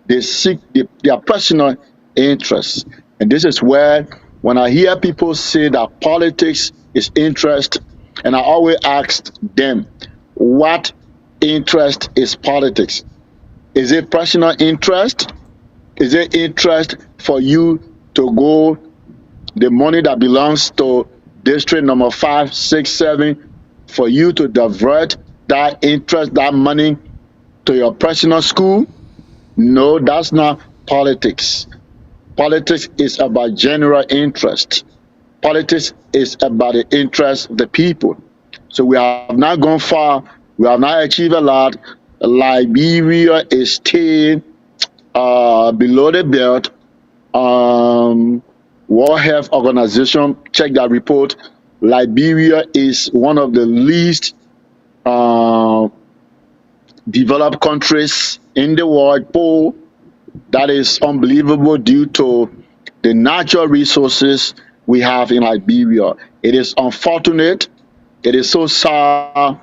they seek their personal interests. And this is where, when I hear people say that politics is interest, and I always ask them, what interest is politics? Is it personal interest? Is it interest for you to go, the money that belongs to district number 5, 6, 7, for you to divert that interest, that money to your personal school? No, that's not politics. Politics is about general interest. Politics is about the interest of the people. So we have not gone far. We have not achieved a lot. Liberia is still below the belt. World Health Organization, check that report. Liberia is one of the least developed countries in the world. Poor. That is unbelievable due to the natural resources we have in Liberia. It is unfortunate. It is so sad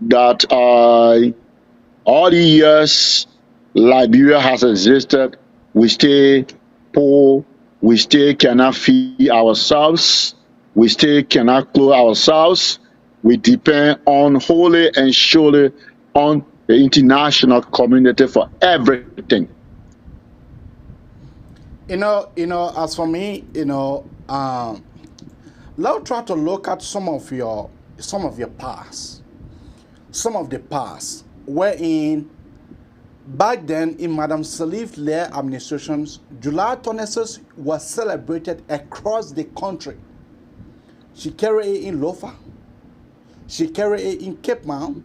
that all the years Liberia has existed, we stay poor, we still cannot feed ourselves, we still cannot clothe ourselves. We depend on wholly and surely on the international community for everything. As for me, let's try to look at some of your past, some of the past, wherein back then in Madam Salif-led administrations, July 26th was celebrated across the country. She carried it in Lofa, she carried it in Cape Mount,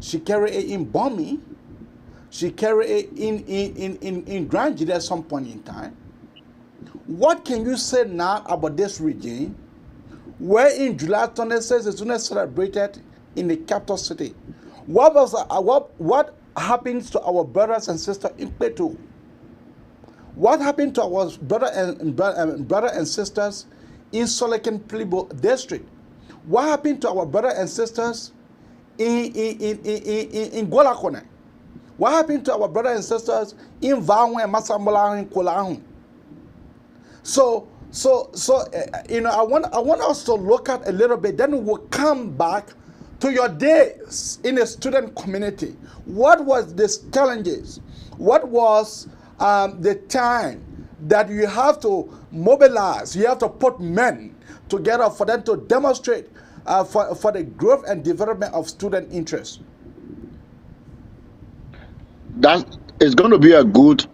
she carried it in Bomi, she carried it in Grand Jide at some point in time. What can you say now about this regime, where in July 26th is not celebrated in the capital city? What happens to our brothers and sisters in Kpetu? What happened to our brother and sisters in Solican Plibo district? What happened to our brothers and sisters in Golakone? What happened to our brothers and sisters in Vawen, Masambola, and Kolahun? So I want us to look at a little bit, then we'll come back to your days in the student community. What was the challenges? What was the time that you have to mobilize, you have to put men together for them to demonstrate for the growth and development of student interest? it's going to be a good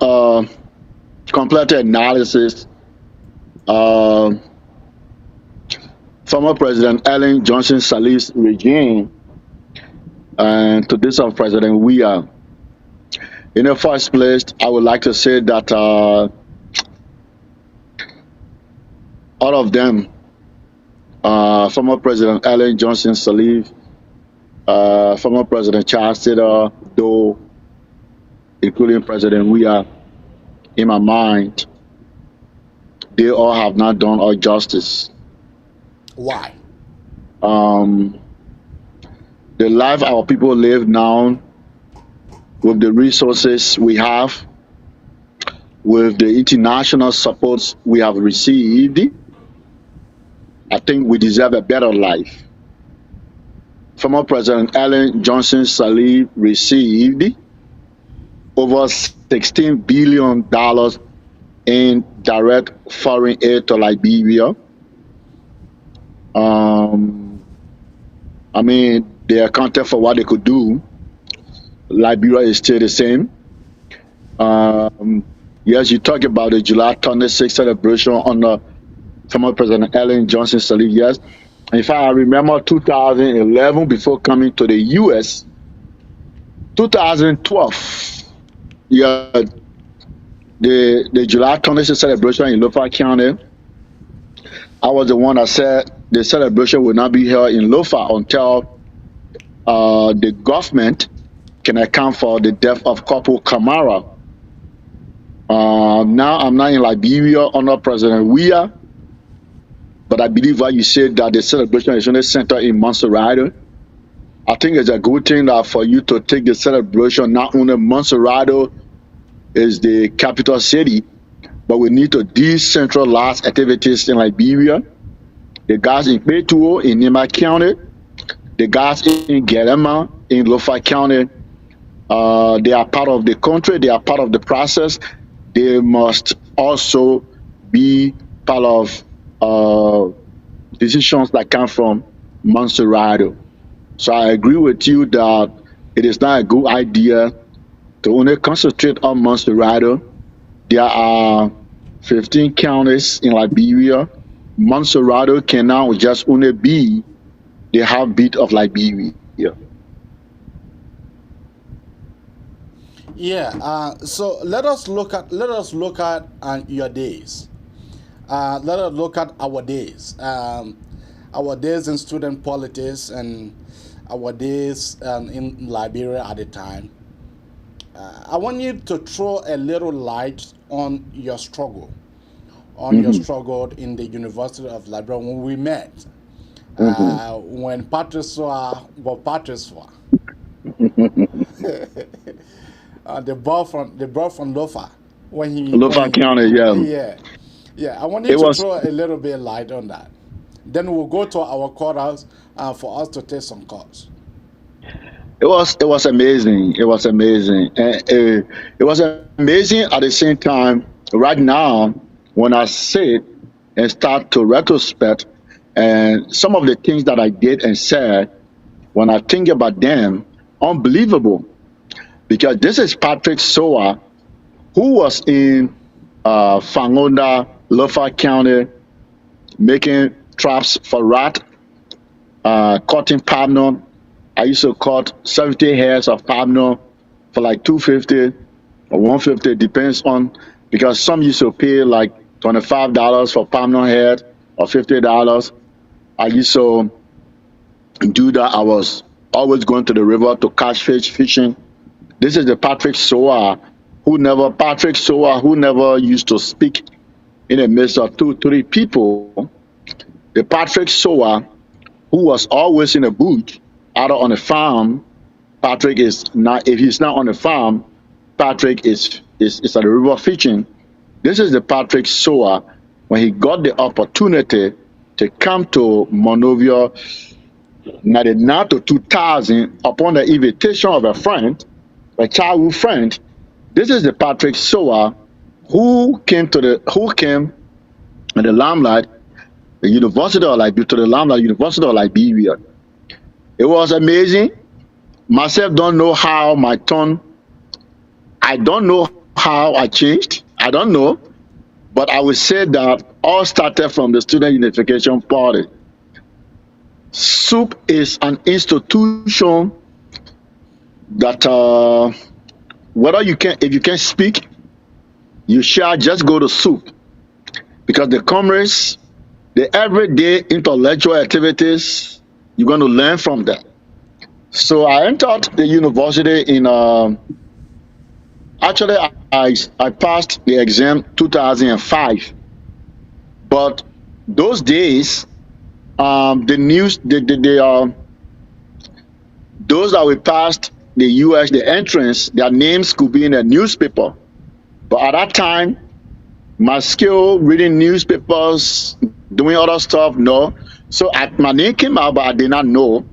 complete analysis. Former President Ellen Johnson Sirleaf's regime and to this of President Weah. In the first place, I would like to say that all of them, former President Ellen Johnson Sirleaf, former President Charles Taylor, though, including President Weah, in my mind, they all have not done us justice. Why? The life our people live now, with the resources we have, with the international supports we have received, I think we deserve a better life. Former President Ellen Johnson Sirleaf received over $16 billion in direct foreign aid to Liberia. I mean, they accounted for what they could do. Liberia is still the same. Yes, you talk about the July 26th celebration under former President Ellen Johnson Sirleaf. Yes, in fact, I remember 2011 before coming to the U.S. 2012, yeah, the July 26th celebration in Lofa County. I was the one that said the celebration will not be held in Lofa until the government can account for the death of Corporal Kamara. Now I'm not in Liberia under President Weah, but I believe what you said that the celebration is only centered in Montserrat. I think it's a good thing that for you to take the celebration, not only Montserrat is the capital city, but we need to decentralize activities in Liberia. The guys in Petuo, in Nima County, the guys in Gerema, in Lofa County, they are part of the country, they are part of the process. They must also be part of decisions that come from Montserrat. So I agree with you that it is not a good idea to only concentrate on Montserrat. There are 15 counties in Liberia. Montserrat can now just only be the heartbeat of Liberia. So let us look at your days. Let us look at our days. Our days in student politics and our days in Liberia at the time. I want you to throw a little light on your struggle, your struggle in the University of Liberia when we met, when Patricia was Patricia. The boy from Lofa, when he Lofa County, yeah. I want you to throw a little bit light on that. Then we'll go to our courthouse for us to take some calls. It was amazing. It was amazing. It was amazing at the same time. Right now, when I sit and start to retrospect, and some of the things that I did and said, when I think about them, unbelievable. Because this is Patrick Soa, who was in Fangonda, Lofa County, making traps for rat, cutting palm. I used to cut 70 hairs of palm for like $250 or $150, depends on, because some used to pay like $25 for palm hair or $50. I used to do that. I was always going to the river to catch fish, fishing. This is the Patrick Soa who never used to speak in a midst of 2-3 people. The Patrick Soa who was always in a booth, either on a farm. Patrick is not, if he's not on the farm, Patrick is at the river fishing. This is the Patrick Soa when he got the opportunity to come to Monrovia 99 to 2000 upon the invitation of a friend, a childhood friend. This is the Patrick Soa who came in the limelight, the University of Liberia, to the limelight University of Liberia. It was amazing. Myself don't know how my tongue I don't know how I changed. I don't know. But I would say that all started from the Student Unification Party. SUP is an institution that whether you can, if you can speak, you shall just go to SUP, because the comrades, the everyday intellectual activities, you're going to learn from that. So I entered the university in actually I passed the exam 2005, but those days the news those that we passed the US, the entrance, their names could be in the newspaper. But at that time, my skill reading newspapers, doing other stuff, no. So my name came out, but I did not know.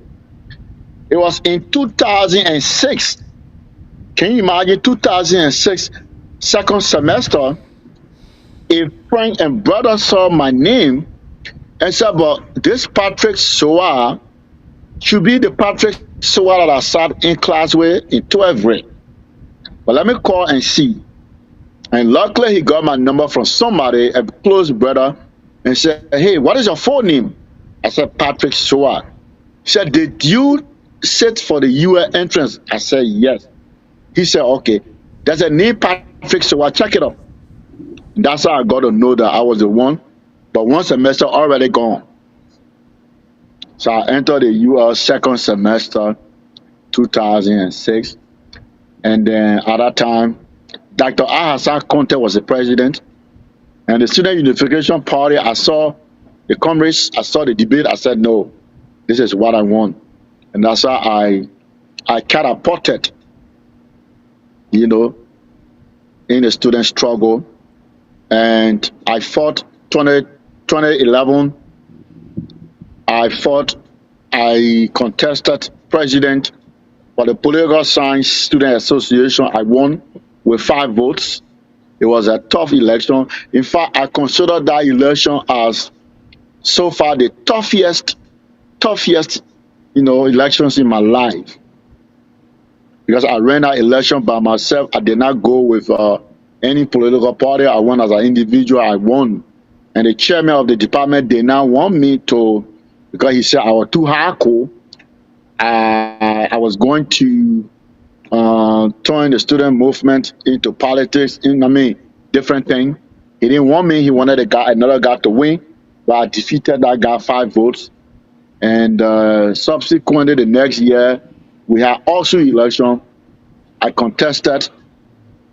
It was in 2006. Can you imagine 2006, second semester, a friend and brother saw my name and said, but this Patrick Soa should be the Patrick Soa that I sat in class with in 12th grade. But let me call and see. And luckily he got my number from somebody, a close brother, and said, hey, what is your full name? I said, Patrick Soa. He said, did you sit for the US entrance? I said, yes. He said, okay, there's a name Patrick Soa, check it up. That's how I got to know that I was the one. But one semester already gone. So I entered the US second semester, 2006. And then at that time, Dr. Ahassan Conte was the president. And the Student Unification Party, I saw the comrades, I saw the debate, I said, no, this is what I want. And that's how I catapulted, you know, in the student struggle. And I fought 2011, I contested president for the Political Science Student Association. I won with 5 votes. It was a tough election. In fact, I consider that election as so far the toughest, you know, elections in my life. Because I ran that election by myself. I did not go with any political party. I won as an individual. I won. And the chairman of the department did not want me to, because he said I was too hardcore. I was going to turn the student movement into politics, different thing. He didn't want me. He wanted another guy to win, but I defeated that guy 5 votes. And subsequently, the next year, we had also election. I contested.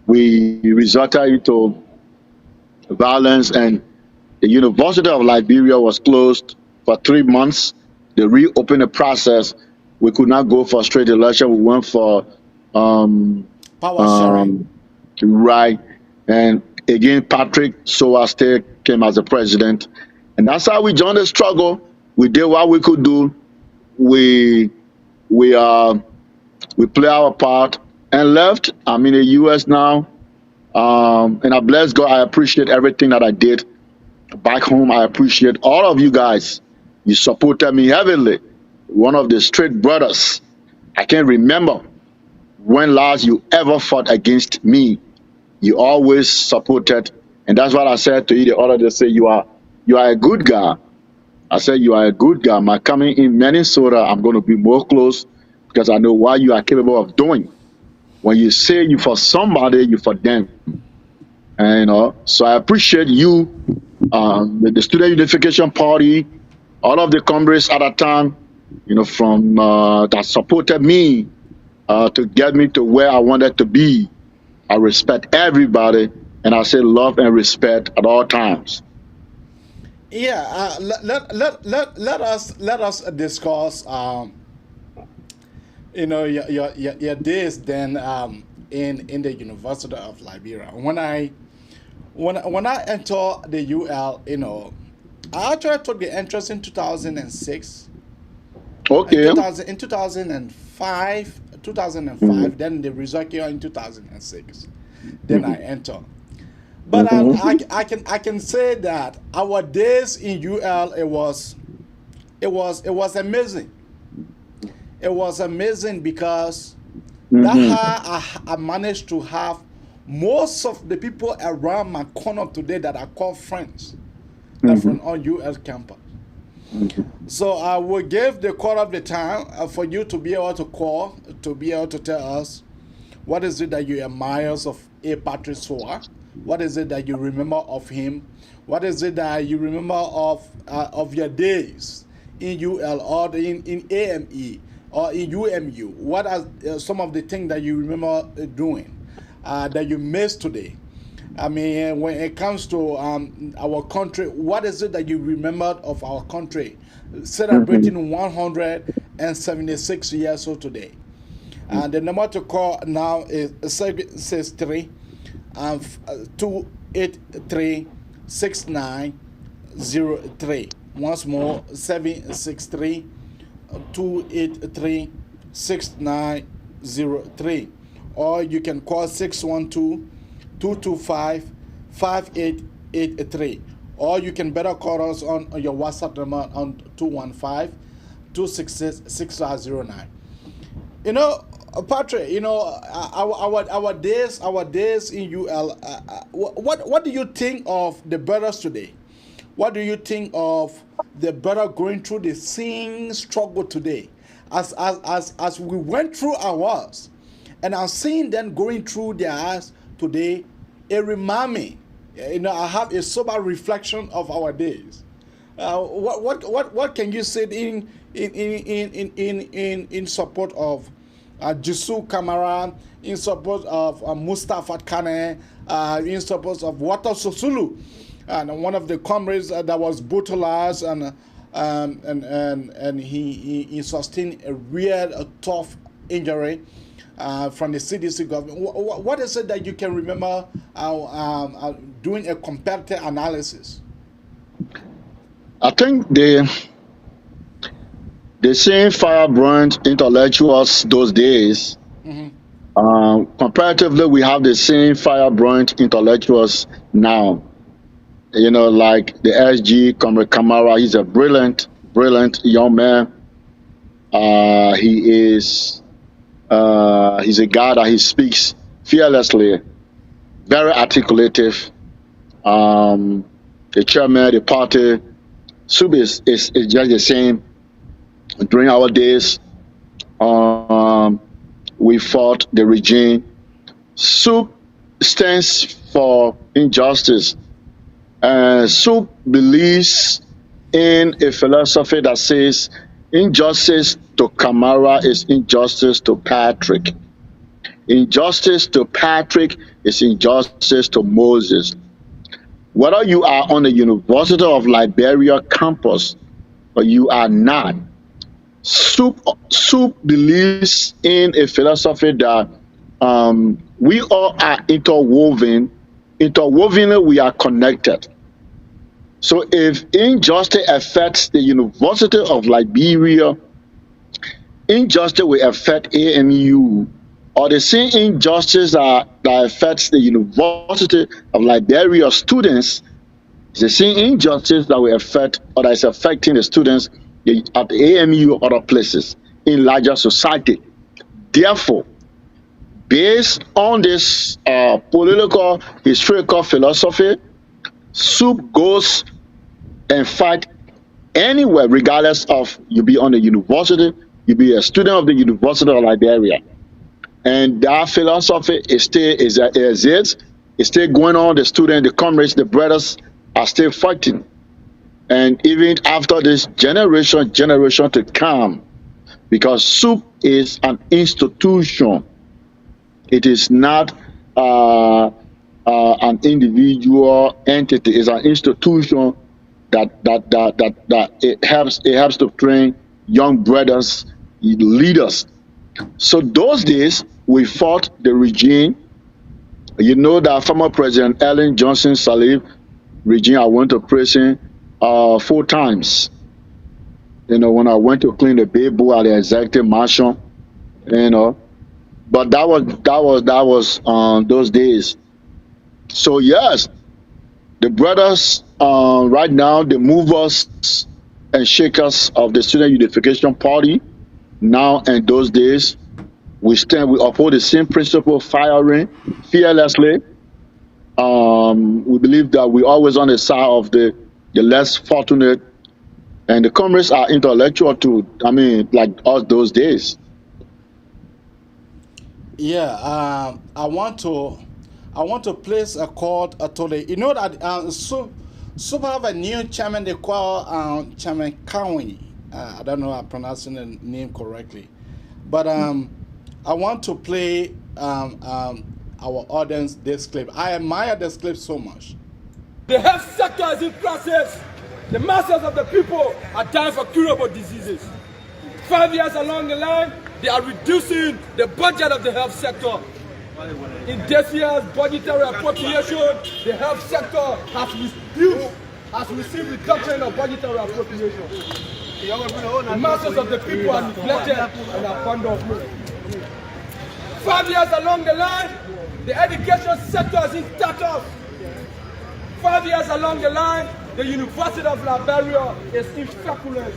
We resulted into violence, and the University of Liberia was closed for 3 months. They reopened the process. We could not go for straight election. We went for power sharing. Right. And again, Patrick Soa still came as the president. And that's how we joined the struggle. We did what we could do. We play our part and left. I'm in the US now. And I bless God. I appreciate everything that I did back home. I appreciate all of you guys. You supported me heavily. One of the straight brothers. I can't remember when last you ever fought against me. You always supported. And that's what I said to you the other day. Say you are a good guy. I said you are a good guy. My coming in Minnesota, I'm going to be more close because I know what you are capable of doing. When you say you for somebody, you for them. And, you know, so I appreciate you, the Student Unification Party, all of the comrades at that time, you know, from that supported me to get me to where I wanted to be. I respect everybody, and I say love and respect at all times. Yeah, let us discuss. You know, your days then in the University of Liberia. When I entered the UL, you know, I actually took the entrance in 2006. Okay. In 2005, then the result came in 2006. Then I entered. But I can say that our days in UL it was amazing. It was amazing because that's how I managed to have most of the people around my corner today that I call friends are from on US campus. So I will give the call of the time for you to be able to call, to be able to tell us what is it that you admire of A. Patrick Soa? What is it that you remember of him? What is it that you remember of your days in UL or in AME or in UMU? What are some of the things that you remember doing that you miss today? I mean, when it comes to our country, what is it that you remembered of our country celebrating 176 years old today? And the number to call now is 763 283 6903. Once more, 763 283 6903. Or you can call 612 225 5883. Or you can better call us on your WhatsApp number on 215 266 6509. You know, Patrick, you know, our days in UL. What do you think of the brothers today? What do you think of the brother going through the same struggle today, as we went through ours, and I'm seeing them going through theirs today? It reminds me, you know, I have a sober reflection of our days. What can you say in support of Jisu Kamara, in support of Mustafa Kane, in support of Wata Sosulu, and one of the comrades that was brutalized, and he sustained a real tough injury from the CDC government. What is it that you can remember doing a comparative analysis? I think the same firebrand intellectuals those days, comparatively, we have the same firebrand intellectuals now. You know, like the SG Comrade Kamara, he's a brilliant young man. He's a guy that he speaks fearlessly, very articulative. The chairman of the party, Sub is just the same. During our days, we fought the regime. Sub stands for injustice. Sub believes in a philosophy that says injustice to Kamara is injustice to Patrick. Injustice to Patrick is injustice to Moses. Whether you are on the University of Liberia campus or you are not, Sub believes in a philosophy that we all are interwoven. Interwovenly, we are connected. So if injustice affects the University of Liberia, injustice will affect AMU, or the same injustice that affects the University of Liberia students, the same injustice that will affect, or that is affecting the students at the AMU or other places in larger society. Therefore, based on this political, historical philosophy, Sub goes and fight anywhere, regardless of you be on the university, you be a student of the University of Liberia. And that philosophy is still exists. It's still going on. The students, the comrades, the brothers are still fighting. And even after this generation to come, because Sub is an institution. It is not an individual entity. It's an institution that it helps to train young brothers, leaders. So those days we fought the regime. You know that former President Ellen Johnson Sirleaf regime, I went to prison 4 times. You know, when I went to clean the Baybo at the executive mansion, you know. But that was those days. So yes, the brothers right now, the movers and shakers of the Student Unification Party, now and those days, We uphold the same principle, firing fearlessly. We believe that we're always on the side of the less fortunate, and the comrades are intellectual too. I mean, like us those days. Yeah, I want to place a call to the. You know that Super have a new chairman they call Chairman Cowie. I don't know if I'm pronouncing the name correctly, but I want to play our audience this clip. I admire this clip so much. The health sector is in crisis. The masses of the people are dying for curable diseases. 5 years along the line, they are reducing the budget of the health sector. In this year's budgetary appropriation, the health sector has received reduction of budgetary appropriation. The masses of the people are neglected and abandoned. 5 years along the line, the education sector is in status. 5 years along the line, the University of Liberia is in feculence.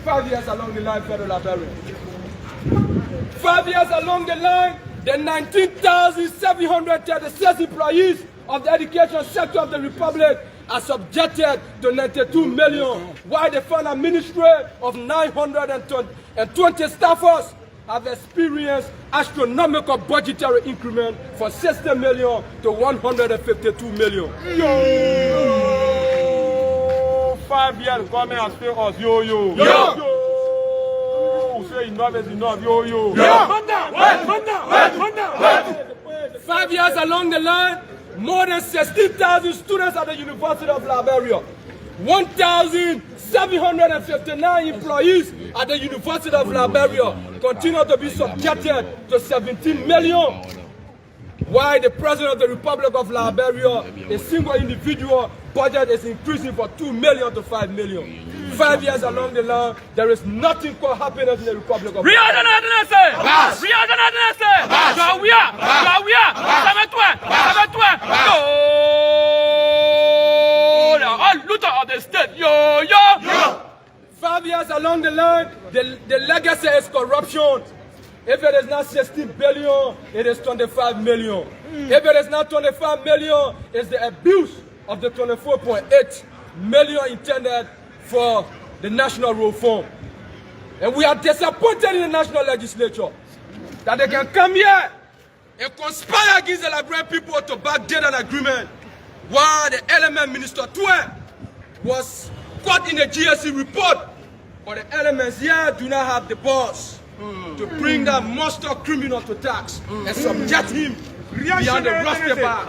5 years along the line, Federal Liberia. 5 years along the line, the 19,736 employees of the education sector of the Republic are subjected to 92 million, while the final ministry of 920 staffers have experienced astronomical budgetary increment from 60 million to 152 million. Yo! 5 years government has failed us. Yo! Yo! Say enough is enough. Yo! Yo! 5 years along the line, more than 16,000 students at the University of Liberia, 1,759 employees at the University of Liberia continue to be subjected to 17 million. While the President of the Republic of Liberia, a single individual budget is increasing from 2 million to 5 million. 5 years along the line, there is nothing called happiness in the Republic of Liberia. Of the state. Yo! 5 years along the line, the legacy is corruption. If it is not 16 billion, it is 25 million. If it is not 25 million, it's the abuse of the 24.8 million intended for the national reform. And we are disappointed in the national legislature that they can come here and conspire against the Liberian people to backdate an agreement, while the element Minister Tue was caught in the GSC report, but the elements here do not have the balls to bring that monster criminal to tax and subject him beyond the rusty bar.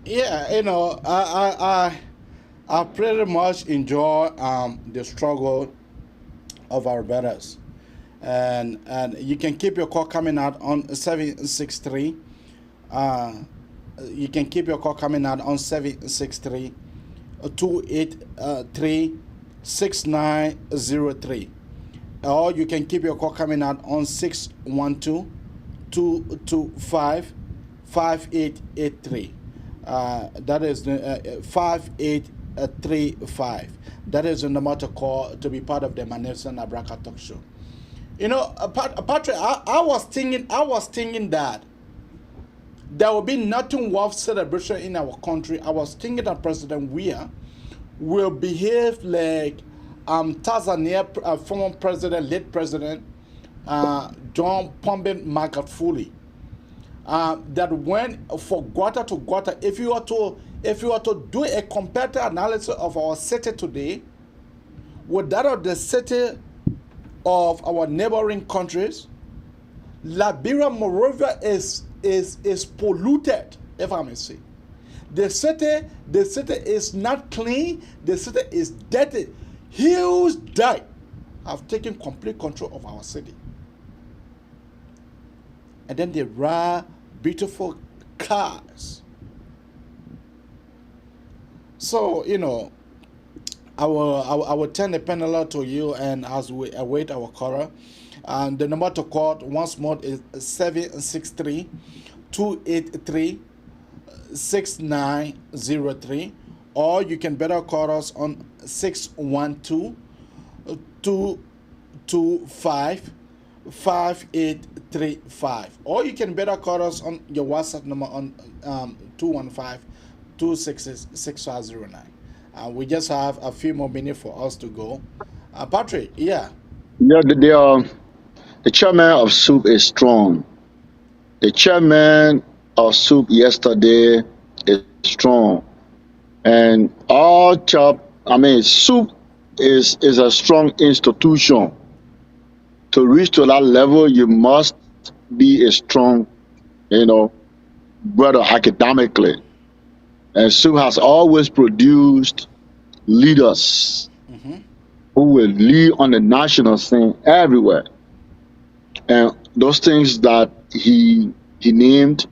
Yeah, you know, I pretty much enjoy the struggle of our brothers, and you can keep your call coming out on 763. You can keep your call coming out on 763-283-6903. Or you can keep your call coming out on 612-225-5883. That is the 5835. That is the number to call to be part of the Manelson Abraka Talk Show. You know, Patrick, I was thinking that there will be nothing worth celebration in our country. I was thinking that President Weah will behave like Tanzania former president, late president John Pombe Magufuli. That when for quarter to quarter, if you were to do a comparative analysis of our city today with that of the city of our neighboring countries, Liberia, moreover, is polluted, if I may say. The city is not clean. The city is dirty. Huge dirt have taken complete control of our city. And then there are beautiful cars. So, you know, I will turn the panel to you, and as we await our caller, and the number to call once more is 763-283-6903, or you can better call us on 612-225-5883. 225 5835. Or you can better call us on your WhatsApp number on 215 266 6509. We just have a few more minutes for us to go. Patrick, yeah. Yeah, the chairman of SOUP is strong. The chairman of SOUP yesterday is strong. And SOUP is a strong institution. To reach to that level, you must be a strong, brother academically. And SOUP has always produced leaders who will lead on the national scene everywhere. And those things that he named,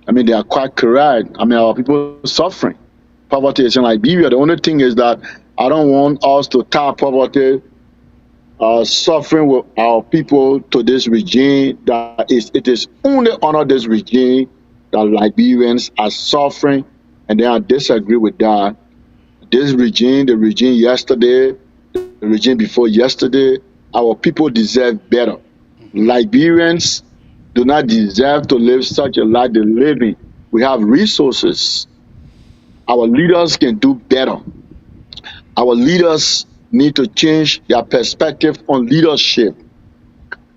they are quite correct. Our people suffering. Poverty is in Liberia. The only thing is that I don't want us to tie poverty, suffering with our people to this regime. It is only under this regime that Liberians are suffering, and then I disagree with that. This regime, the regime yesterday, the regime before yesterday, our people deserve better. Liberians do not deserve to live such a life they're living. We have resources. Our leaders can do better. Our leaders need to change their perspective on leadership.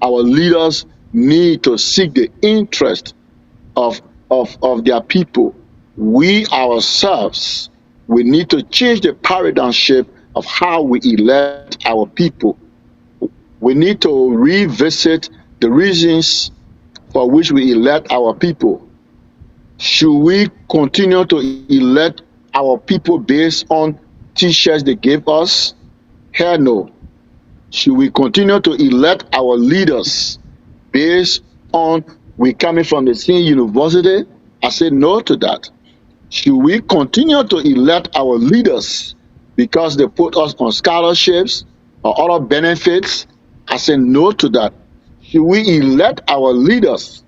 Our leaders need to seek the interest of their people. We ourselves, we need to change the paradigm shift of how we elect our people. We need to revisit the reasons for which we elect our people. Should we continue to elect our people based on t-shirts they gave us? Hell no. Should we continue to elect our leaders based on we coming from the same university? I say no to that. Should we continue to elect our leaders because they put us on scholarships or other benefits? I say no to that. Should we elect our leaders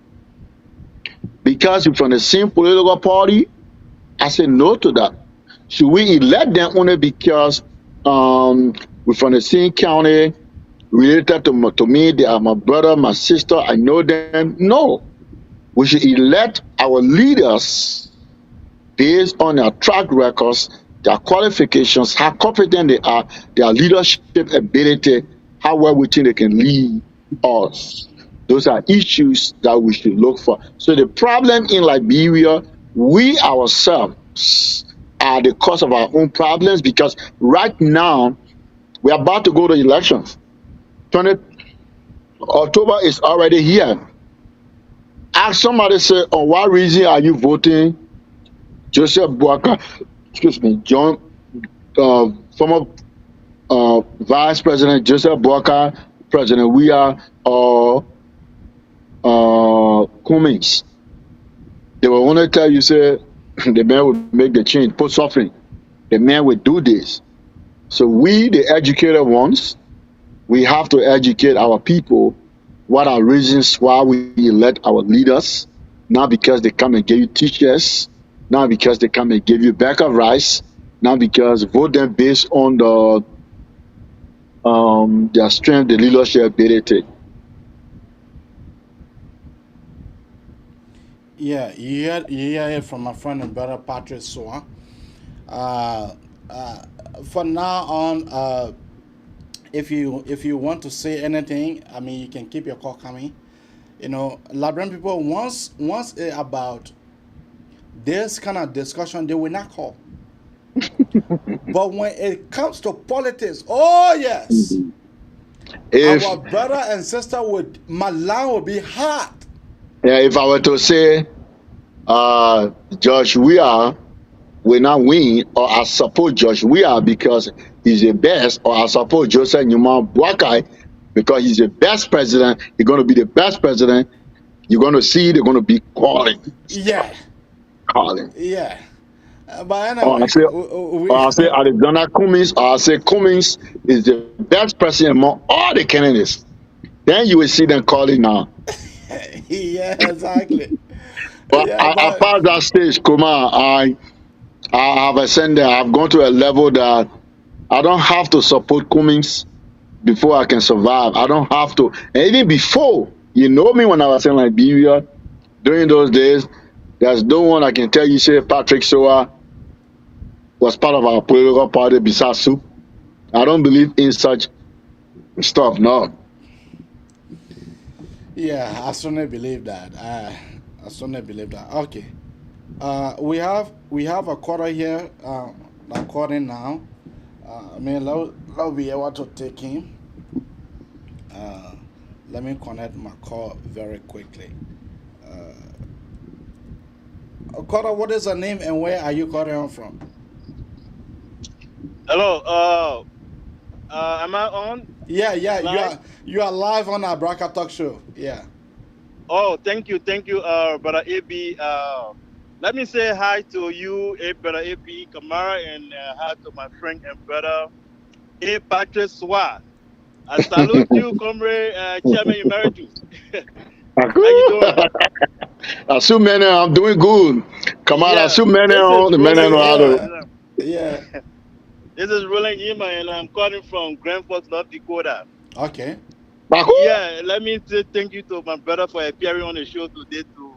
because we're from the same political party? I say no to that. Should we elect them only because we're from the same county, related to me, they are my brother, my sister, I know them? No. We should elect our leaders based on their track records, their qualifications, how competent they are, their leadership ability, how well we think they can lead us. Those are issues that we should look for. So the problem in Liberia, we ourselves are the cause of our own problems, because right now we're about to go to elections. October is already here. Ask somebody, say, on what reason are you voting Joseph Boaka, former Vice President Joseph Boaka, President Weah, or Cummings? They will only tell you, say, the man will make the change, post suffering. The man will do this. So we, the educated ones, we have to educate our people what are reasons why we elect our leaders, not because they come and give you teachers, not because they come and give you a bag of rice, not because vote them based on their strength, the leadership ability. Yeah, you hear it from my friend and brother Patrick Soa. From now on, if you want to say anything, you can keep your call coming. Liberian people, once it's about this kind of discussion, they will not call. But when it comes to politics, oh yes, our brother and sister my line will be hot. Yeah, if I were to say, George Weah will not win, or I support George Weah because he's the best, or I support Joseph Newman Boakai because he's the best president, he's going to be the best president, you're going to see they're going to be calling. Yeah. Calling. Yeah. But anyway, I say Alexander Cummings, or I say Cummings is the best president among all the candidates. Then you will see them calling now. Yeah, exactly. But I passed that stage, Kuma. I have ascended. I've gone to a level that I don't have to support Cummings before I can survive. I don't have to. And even before, you know me when I was in Liberia, during those days, there's no one I can tell you, say Patrick Soa was part of our political party besides Soup. I don't believe in such stuff, no. Yeah, I certainly believe that. I certainly believe that. Okay. We have a caller here. According now. Let be able to take him. Let me connect my call very quickly. Caller, what is your name and where are you calling from? Hello. Am I on? Yeah. You are live on our Braka Talk Show. Yeah. Oh, thank you, brother AB. Let me say hi to you, brother AB Kamara, and hi to my friend and brother A. Patrick Swa. I salute you, comrade Chairman Emeritus. How you doing? I'm doing good. Come on, Yeah. This is Roland Yima, and I'm calling from Grand Forks, North Dakota. Okay. Yeah, let me say thank you to my brother for appearing on the show today to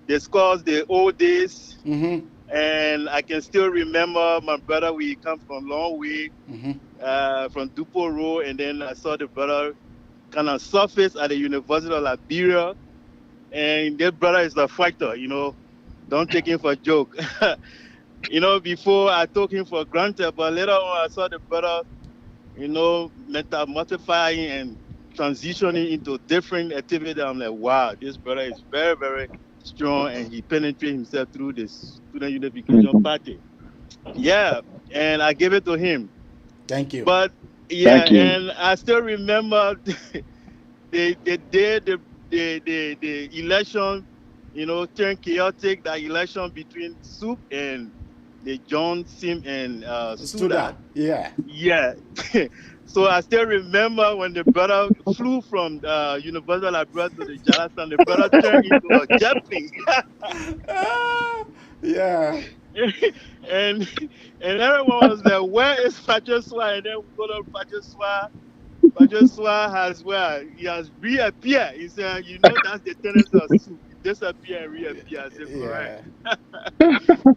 discuss the old days. Mm-hmm. And I can still remember my brother. We come from a long way, from Dupo Road, and then I saw the brother kind of surface at the University of Liberia. And that brother is a fighter, Don't take him for a joke. Before I took him for granted, but later on I saw the brother, metamorphosing and transitioning into different activity. I'm like, wow, this brother is very, very strong, and he penetrated himself through the Student Unification Party. Yeah, and I gave it to him. Thank you. But yeah, and I still remember the day the election, turned chaotic. That election between Soup and the John Sim and Suda. Yeah. Yeah. So I still remember when the brother flew from University of Liberia to the Charleston, the brother turned into a jet plane. Yeah. and everyone was like, where is Patrick Swa? And then we go to Patrick Swa. Patrick Swa he has reappeared. He said, that's the tendency of Soup. Disappear and reappear. I said, correct.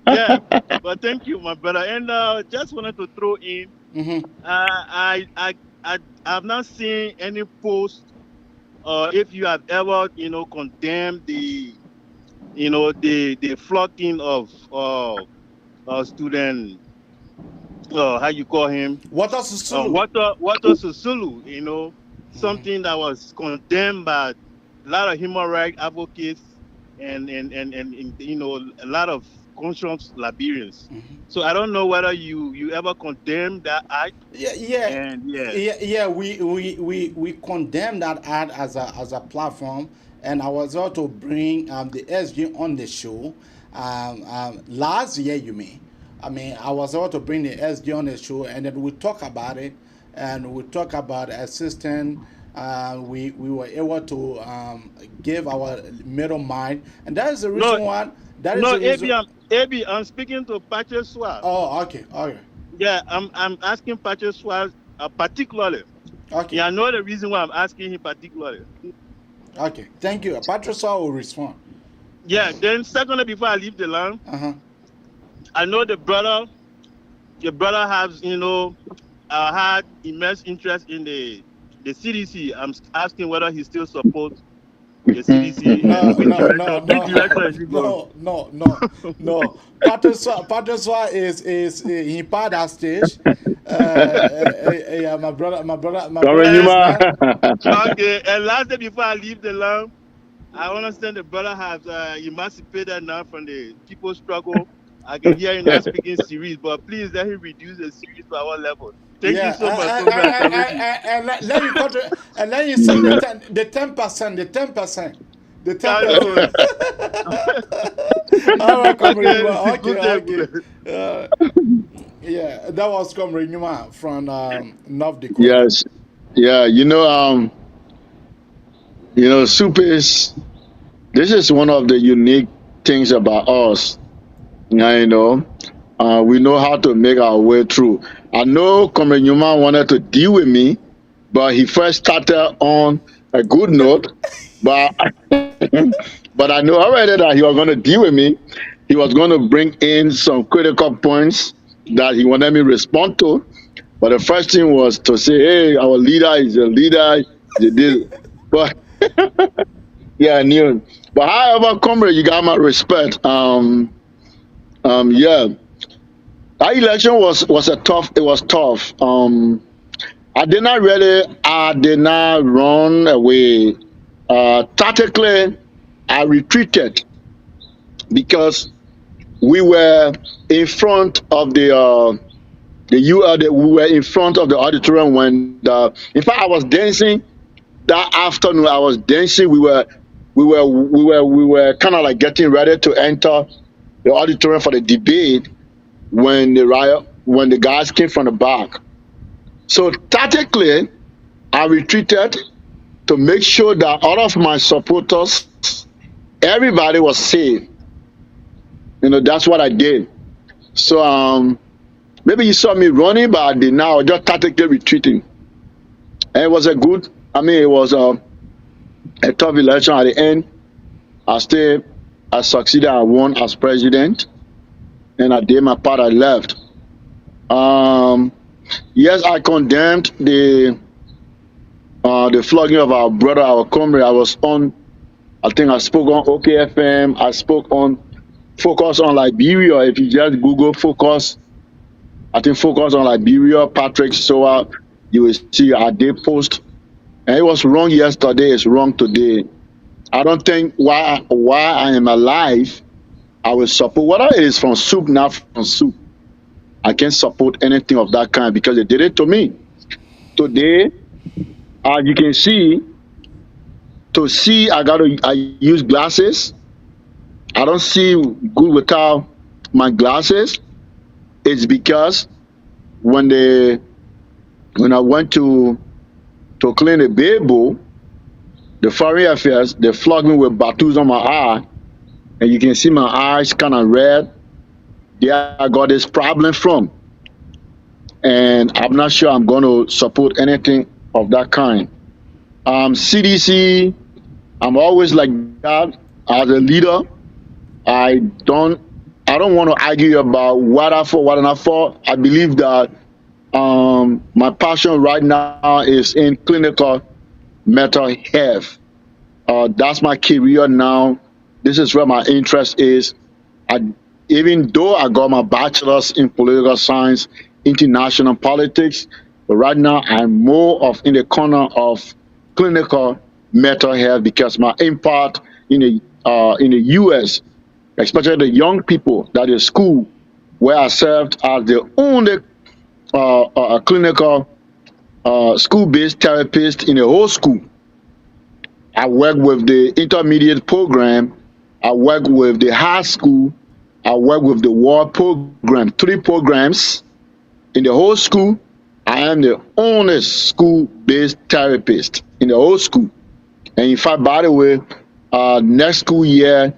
Yeah. But thank you, my brother. And just wanted to throw in, I've not seen any post if you have ever, condemned the flogging of student, how you call him? Water Susulu, something that was condemned by a lot of human rights advocates and a lot of conscious Liberians. So I don't know whether you ever condemned that act. Yeah. We condemn that act as a platform, and I was about to bring the SG on the show last year. I was about to bring the SG on the show, and then we talk about it, and we talk about assistance. We were able to give our middle mind, and that is the reason why. AB, I'm speaking to Patrick Swa. Oh, okay. Yeah, I'm asking Patrick Swa particularly. Okay. Yeah, I know the reason why I'm asking him particularly. Okay, thank you. Patrick Swa will respond. Yeah. Then secondly, before I leave the line, I know the brother has had immense interest in the CDC. I'm asking whether he still supports the CDC. No. Patrick Swa is he part that stage. My brother. Okay, and lastly, before I leave the line, I understand the brother has emancipated now from the people's struggle. I can hear him now speaking series, but please let him reduce the series to our level. Thank you so much. And let you control, and then you send the 10%. The 10%. All right, Comrade. Okay. Yeah, that was Comrade Numa from North Dakota. Yes. Yeah, Soup this is one of the unique things about us. We know how to make our way through. I know Comrade Newman wanted to deal with me but he first started on a good note. But but I know already that he was going to deal with me. He was going to bring in some critical points that he wanted me to respond to. But the first thing was to say, "Hey, our leader is a leader." They did, but yeah, I knew. But however, comrade, you got my respect. Yeah, that election was a tough. It was tough. I did not run away. Tactically, I retreated because we were in front of we were in front of the auditorium when in fact I was dancing that afternoon. I was dancing. We were kind of like getting ready to enter the auditorium for the debate when the guys came from the back. So tactically, I retreated to make sure that all of my supporters, everybody was safe. That's what I did. So maybe you saw me running, but I did not. I was just tactically retreating. And it was it was a tough election at the end. I succeeded, I won as president, and I did my part, I left. Yes, I condemned the flogging of our brother, our comrade. I think I spoke on OKFM, I spoke on Focus on Liberia. If you just Google Focus on Liberia, Patrick Soa, you will see I did post. And it was wrong yesterday, it's wrong today. I don't think why I am alive, I will support, whether it is from soup, not from soup. I can't support anything of that kind because they did it to me. Today, as you can see, I use glasses. I don't see good without my glasses. It's because when I went to clean the Bible, the foreign affairs, they flogged me with batons on my eye, and you can see my eyes kind of red. There I got this problem from, and I'm not sure I'm going to support anything of that kind. CDC, I'm always like that as a leader. I don't want to argue about what I for, what not for. I believe that my passion right now is in clinical mental health. That's my career now. This is where my interest is. Even though I got my bachelor's in political science, international politics, but right now I'm more in the corner of clinical mental health because my impact in the U.S., especially the young people, that is school, where I served as the only clinical school-based therapist in the whole school. I work with the intermediate program, I work with the high school, I work with the war program, 3 programs in the whole school. I am the only school-based therapist in the whole school. And in fact, by the way, next school year,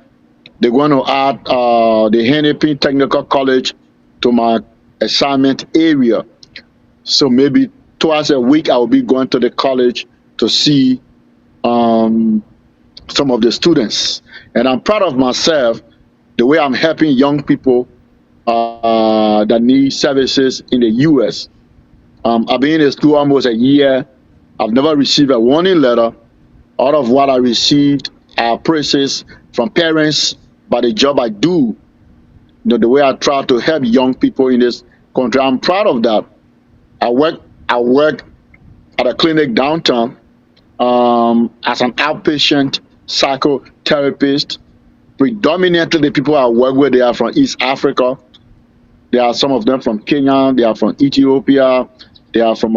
they're going to add the Hennepin Technical College to my assignment area. So maybe twice a week I will be going to the college to see some of the students. And I'm proud of myself, the way I'm helping young people that need services in the U.S. I've been in the school almost a year. I've never received a warning letter. All of what I received are praises from parents by the job I do, the way I try to help young people in this country. I'm proud of that. I work at a clinic downtown as an outpatient psychotherapist. Predominantly the people I work with, they are from East Africa. There are some of them from Kenya, they are from Ethiopia, they are from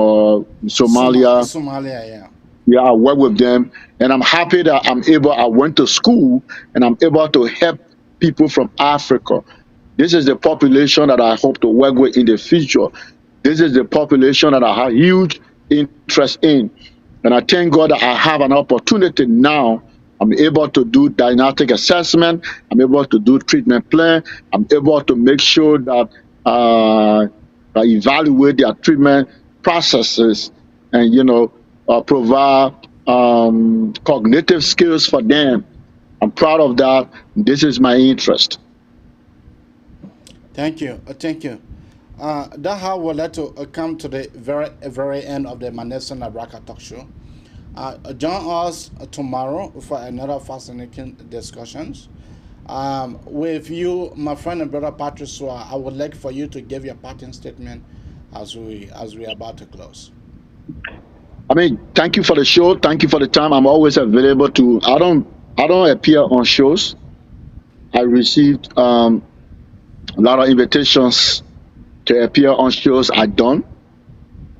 Somalia. Somalia, yeah. Yeah, I work with them, and I'm happy that I went to school and I'm able to help people from Africa. This is the population that I hope to work with in the future. This is the population that I have huge interest in. And I thank God that I have an opportunity now. I'm able to do diagnostic assessment. I'm able to do treatment plan. I'm able to make sure that I evaluate their treatment processes and, provide cognitive skills for them. I'm proud of that. This is my interest. Thank you. Thank you. That's how we'd like to come to the very end of the Manessa Nabraka talk show. Join us tomorrow for another fascinating discussions. With you, my friend and brother Patrick Sua, I would like for you to give your parting statement as we are about to close. I mean, thank you for the show. Thank you for the time. I'm always available to. I don't appear on shows. I received a lot of invitations to appear on shows. I don't.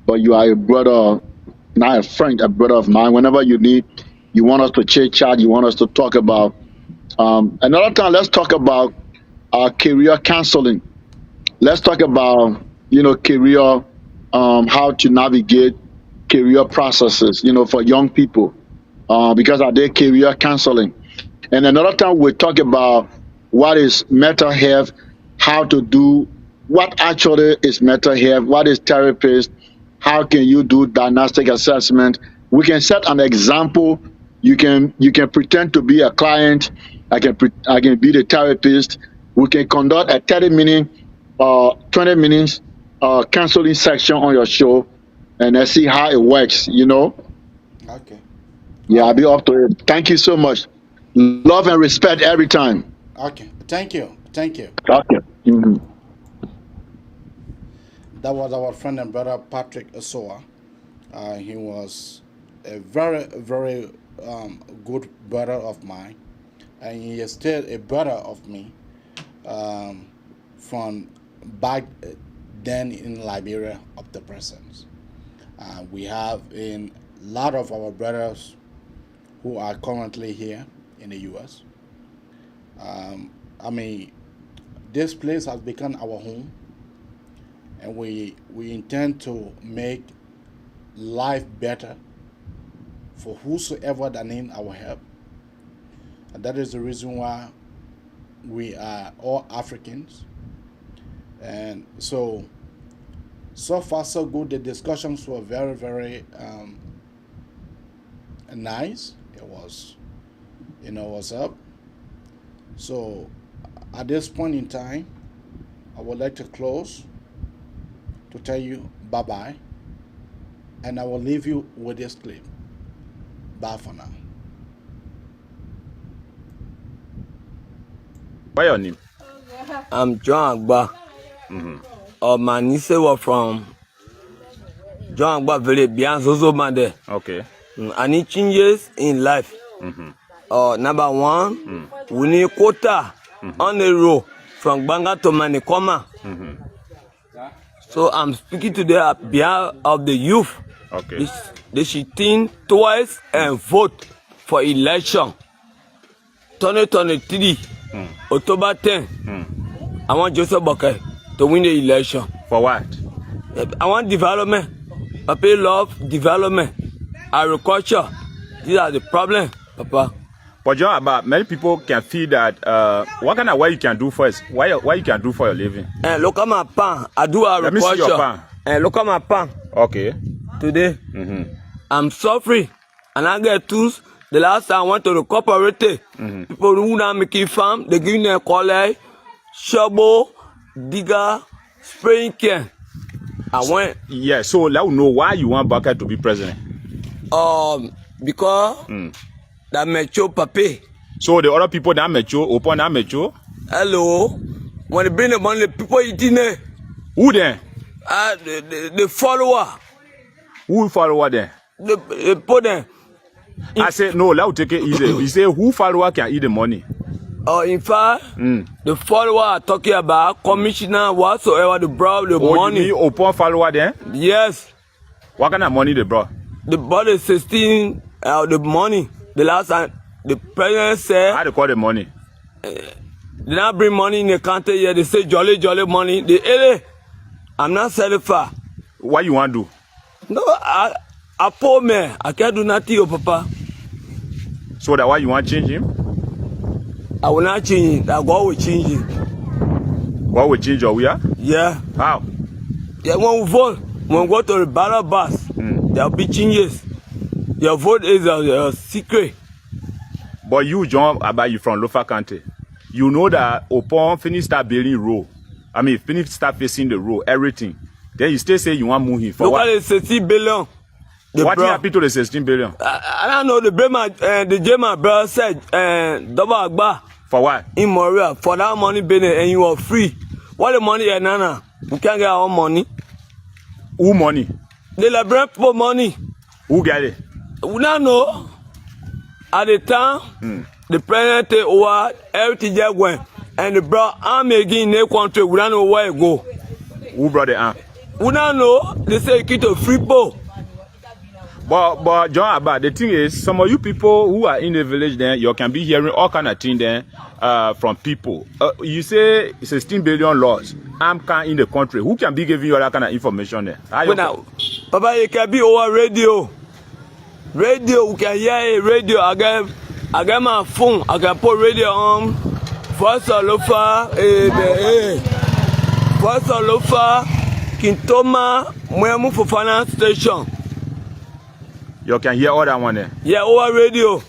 But you are a brother, not a friend, a brother of mine. Whenever you want us to chit chat, you want us to talk about. Another time, let's talk about career counseling. Let's talk about career, how to navigate career processes, for young people, because I did career counseling. And another time we'll talk about what is mental health, how to do, what actually is mental health, what is therapist, how can you do diagnostic assessment. We can set an example. You can pretend to be a client. I can be the therapist. We can conduct a 30-minute, 20 minutes counseling section on your show, and let's see how it works. Okay. Yeah, I'll be up to it. Thank you so much. Love and respect every time. Okay. Thank you. Thank you. Okay. Mm-hmm. That was our friend and brother Patrick Soa. He was a very, very good brother of mine, and he is still a brother of me from back then in Liberia up to present. We have a lot of our brothers who are currently here in the U.S. This place has become our home, and we intend to make life better for whosoever that need our help. And that is the reason why we are all Africans. And so far so good. The discussions were very, very nice. It was, what's up. So at this point in time, I would like to close to tell you bye-bye, and I will leave you with this clip. Bye for now. What's your name? I'm John Agba. My niece was from John Agba village, Bianzozo Mande. Okay. I need changes in life. Number one, we need quota on the road from Banga to Manikoma. So I'm speaking today on behalf of the youth. Okay. They should think twice and vote for election. 2023, October 10. I want Joseph Bokke to win the election. For what? I want development. Papa love development. Agriculture. These are the problems, Papa. But John, about many people can feel that what kind of work you can do first? What you can do for your living? Look at my pan. I do agriculture. Let me see your pan. Look at my pan. Okay. Today, I'm suffering, and I get tools. The last time I went to the cooperative, people who now making farm, they give me a college, shovel, digger, spraying can. I went. Yeah. So let me know why you want Bokke to be president. Because that mature papi. So the other people that mature, open that mature. Hello. When they bring the money, the people eating it. Who then? The follower. Who follower then? They put them. I said no. Let me take it easy. You say who follower can eat the money? In fact, the follower are talking about commissioner whatsoever they brought the money. You mean open follower then? Yes. What kind of money they brought? They brought the 16 the money. The last time the president said. How they call the money? They not bring money in the country yet. They say jolly money. They I'm not satisfied. What you want to do? No, I poor man. I can't do nothing, oh, Papa. So that why you want to change him? I will not change it. That God will change it. God will change your way? Yeah. How? Yeah, when we vote, when we go to the ballot box, there'll be changes. Your vote is a secret. But you, John, about you from Lofa County, you know that upon finish start building road, finish start facing the road, everything. Then you still say you want to move him for what? Look at the 16 billion. What happened to the 16 billion? I don't know. The German brother said, double agba. For what? In Moria, for that money business, and you are free. What the money is, Nana? We can't get our money. Who money? The Liberian people money. Who get it? We don't know. At the time, the president take over, everything just went. And the brought arm again in the country, we don't know where it go. Who brought the arm? We don't know. They say you keep a free ball. But John Abba, the thing is, some of you people who are in the village then, you can be hearing all kind of things then from people. You say 16 billion loss. I'm in the country. Who can be giving you all that kind of information there? Now, Papa, it can be over radio. Radio, we can hear a radio. I get my phone. I can put radio on. First of Lofa, First of Lofa, Kintoma, Mwemu Fofana station. You can hear all that one there? Yeah, over radio.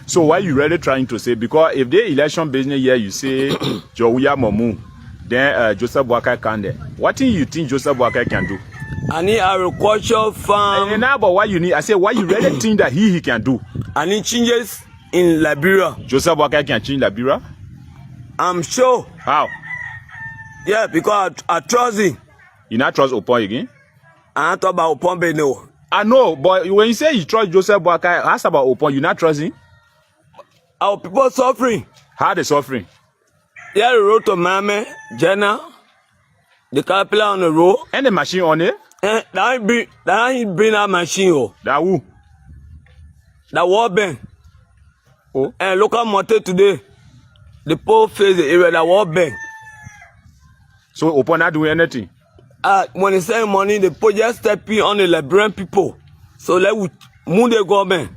So what you really trying to say? Because if the election business here, you say Jowuya Momu, then Joseph Boakai can there. What do you think Joseph Boakai can do? I need agriculture farm. And now, but what you need? I say, what you really think that he can do? I need changes in Liberia. Joseph Boakai can change Liberia? I'm sure. How? Yeah, because I trust him. You not trust Opon again? I talk about Opon Beno. I know, but when you say you trust Joseph Boakai, ask about Opon, you not trust him? Our people suffering. How they suffering? Yeah, the road to Mame, Jenna, the caterpillar on the road. And the machine on it? That ain't bring that machine. Oh. That who? That war bank. Oh. And local motor today. The poor face the area that war bank. So Opon not doing anything? When they send money, the poor just stepping on the Liberian people. So let we move the government.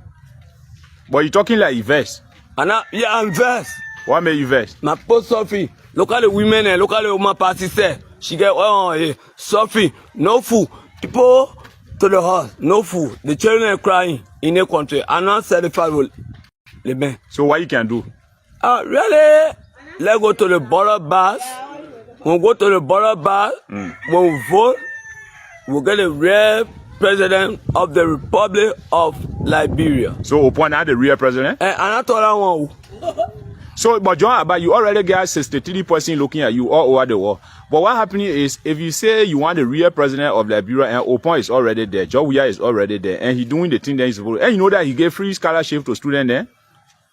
But you talking like invest? Yeah, invest. What made you invest? My poor Sophie. Look at the women and look at the woman party say. She get Sophie, no food. People to the house, no food. The children are crying in the country. I'm not satisfied with the men. So what you can do? Really? Let's go to the border bars. When we go to the border bar, when we vote, we'll get a real president of the Republic of Liberia. So Opon not the real president? And I told that one. So, but John Abba, you already got 63% looking at you all over the world. But what happening is, if you say you want the real president of Liberia and Opon is already there, Jowuya is already there, and he doing the thing that he's supposed to, and you know that he gave free scholarship to students there?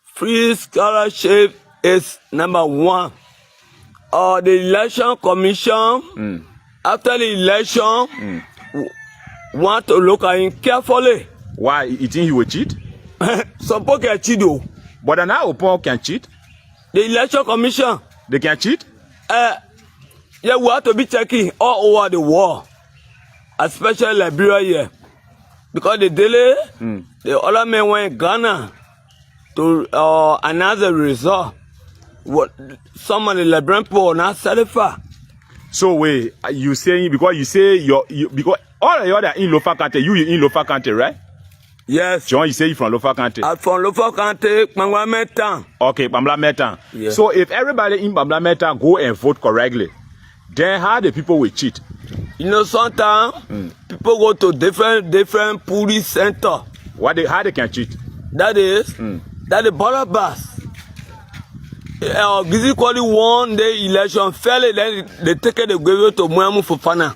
Free scholarship is number one. The election commission, after the election, want to look at him carefully. Why? You think he will cheat? Some people can cheat though. But now Opon can cheat? The election commission. They can cheat? Yeah, we have to be checking all over the world, especially Liberia here. Because the daily, the other men went Ghana to announce the result. What some of the Liberian people are not satisfied. So wait, you saying because you say because all the other in Lofa County, you in Lofa County, right? Yes. John, you say you from Lofa County? I'm from Lofa County, Bambla Metan. Okay, Bambla Metan. Yeah. So if everybody in Bambla Metan go and vote correctly, then how the people will cheat? You know, sometimes people go to different police center. How they can cheat? That is that the border bus. Basically won the election fairly, then they take it, they give it to Mwemu Fofana.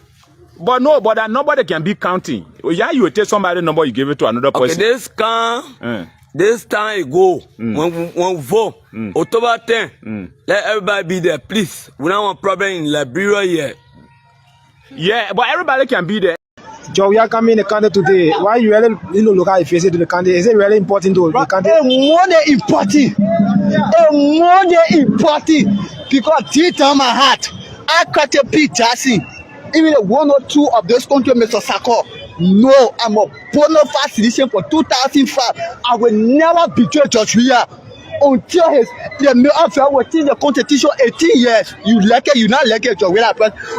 But nobody can be counting. Yeah, you will take somebody number, you give it to another person. Okay, this time ago, when we vote, October 10, let everybody be there, please. We don't want problem in Liberia yet. Yeah, but everybody can be there. Joe, we are coming in the country today. Why you really look at face to the country? Is it really important to the country? More than important. Because deep down my heart, I cut a picture. Even one or two of those countries, Mr. Sako. No, I'm a bona fide citizen for 2005. I will never betray Joshua until the mayor within the constitution 18 years. You like it, you not like it, Joshua.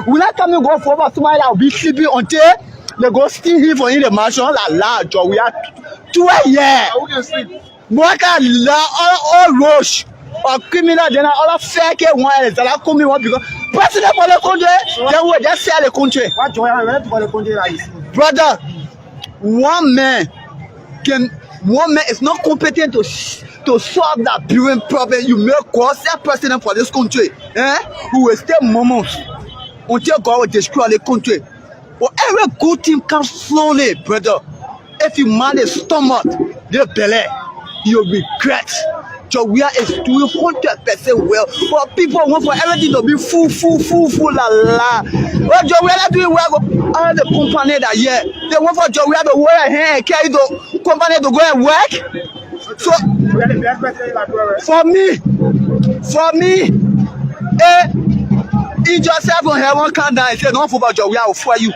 Will I come and go forward? Somebody I'll be sleeping until They go steal him for in the mansion la large. We are 12 years. What can all rush or criminal then all fake one that are coming one because president for the country, then we just sell the country. What joy for the country? Brother, one man is not competent to solve that brewing problem. You may cause that president for this country, who will stay moments until God will destroy the country. But every good thing comes slowly, brother. If you manage stomach, the belly, you regret. Jowia is doing 100% well. But people want for everything to be full, la. But Jowia not doing well. All the company that they want for Jowia to wear a hand, carry the company to go and work. So for me, he just have on heaven come down and say, don't forget Jowia, I will fire you.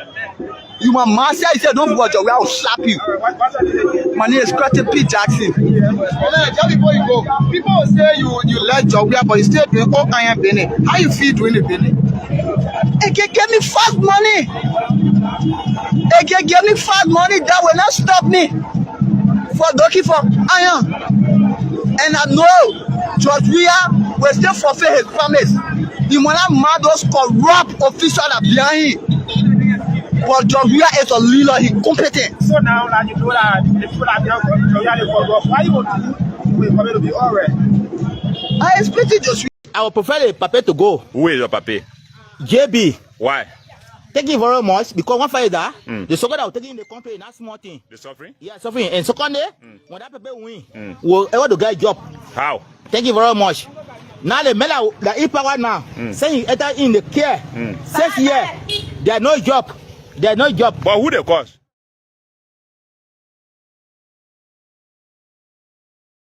You my master, he said, don't forget Jowia, I will slap you. My name is Curtin P. Jackson. Just before you go, people will say you like Jowia, but you still doing all kind of business. How you feel doing the business? It can give me fast money. It can give me fast money that will not stop me for looking for iron. And I know Jowia will still fulfill his promise. He will not mad those corrupt officials that behind him. But Jowia is a leader, he's competent. So now that you know that the people that Jowia is corrupt, why you want to be all right? I expect it just. I would prefer the paper to go. Who is your papi? JB. Why? Thank you very much because one father, the soccer that will take in the country is not small thing. The suffering? Yeah, suffering. And secondly, when that paper win, will ever to get a job. How? Thank you very much. Now the men that power now, saying enter in the care, 6 years, there are no job. There are no job. But who the cause?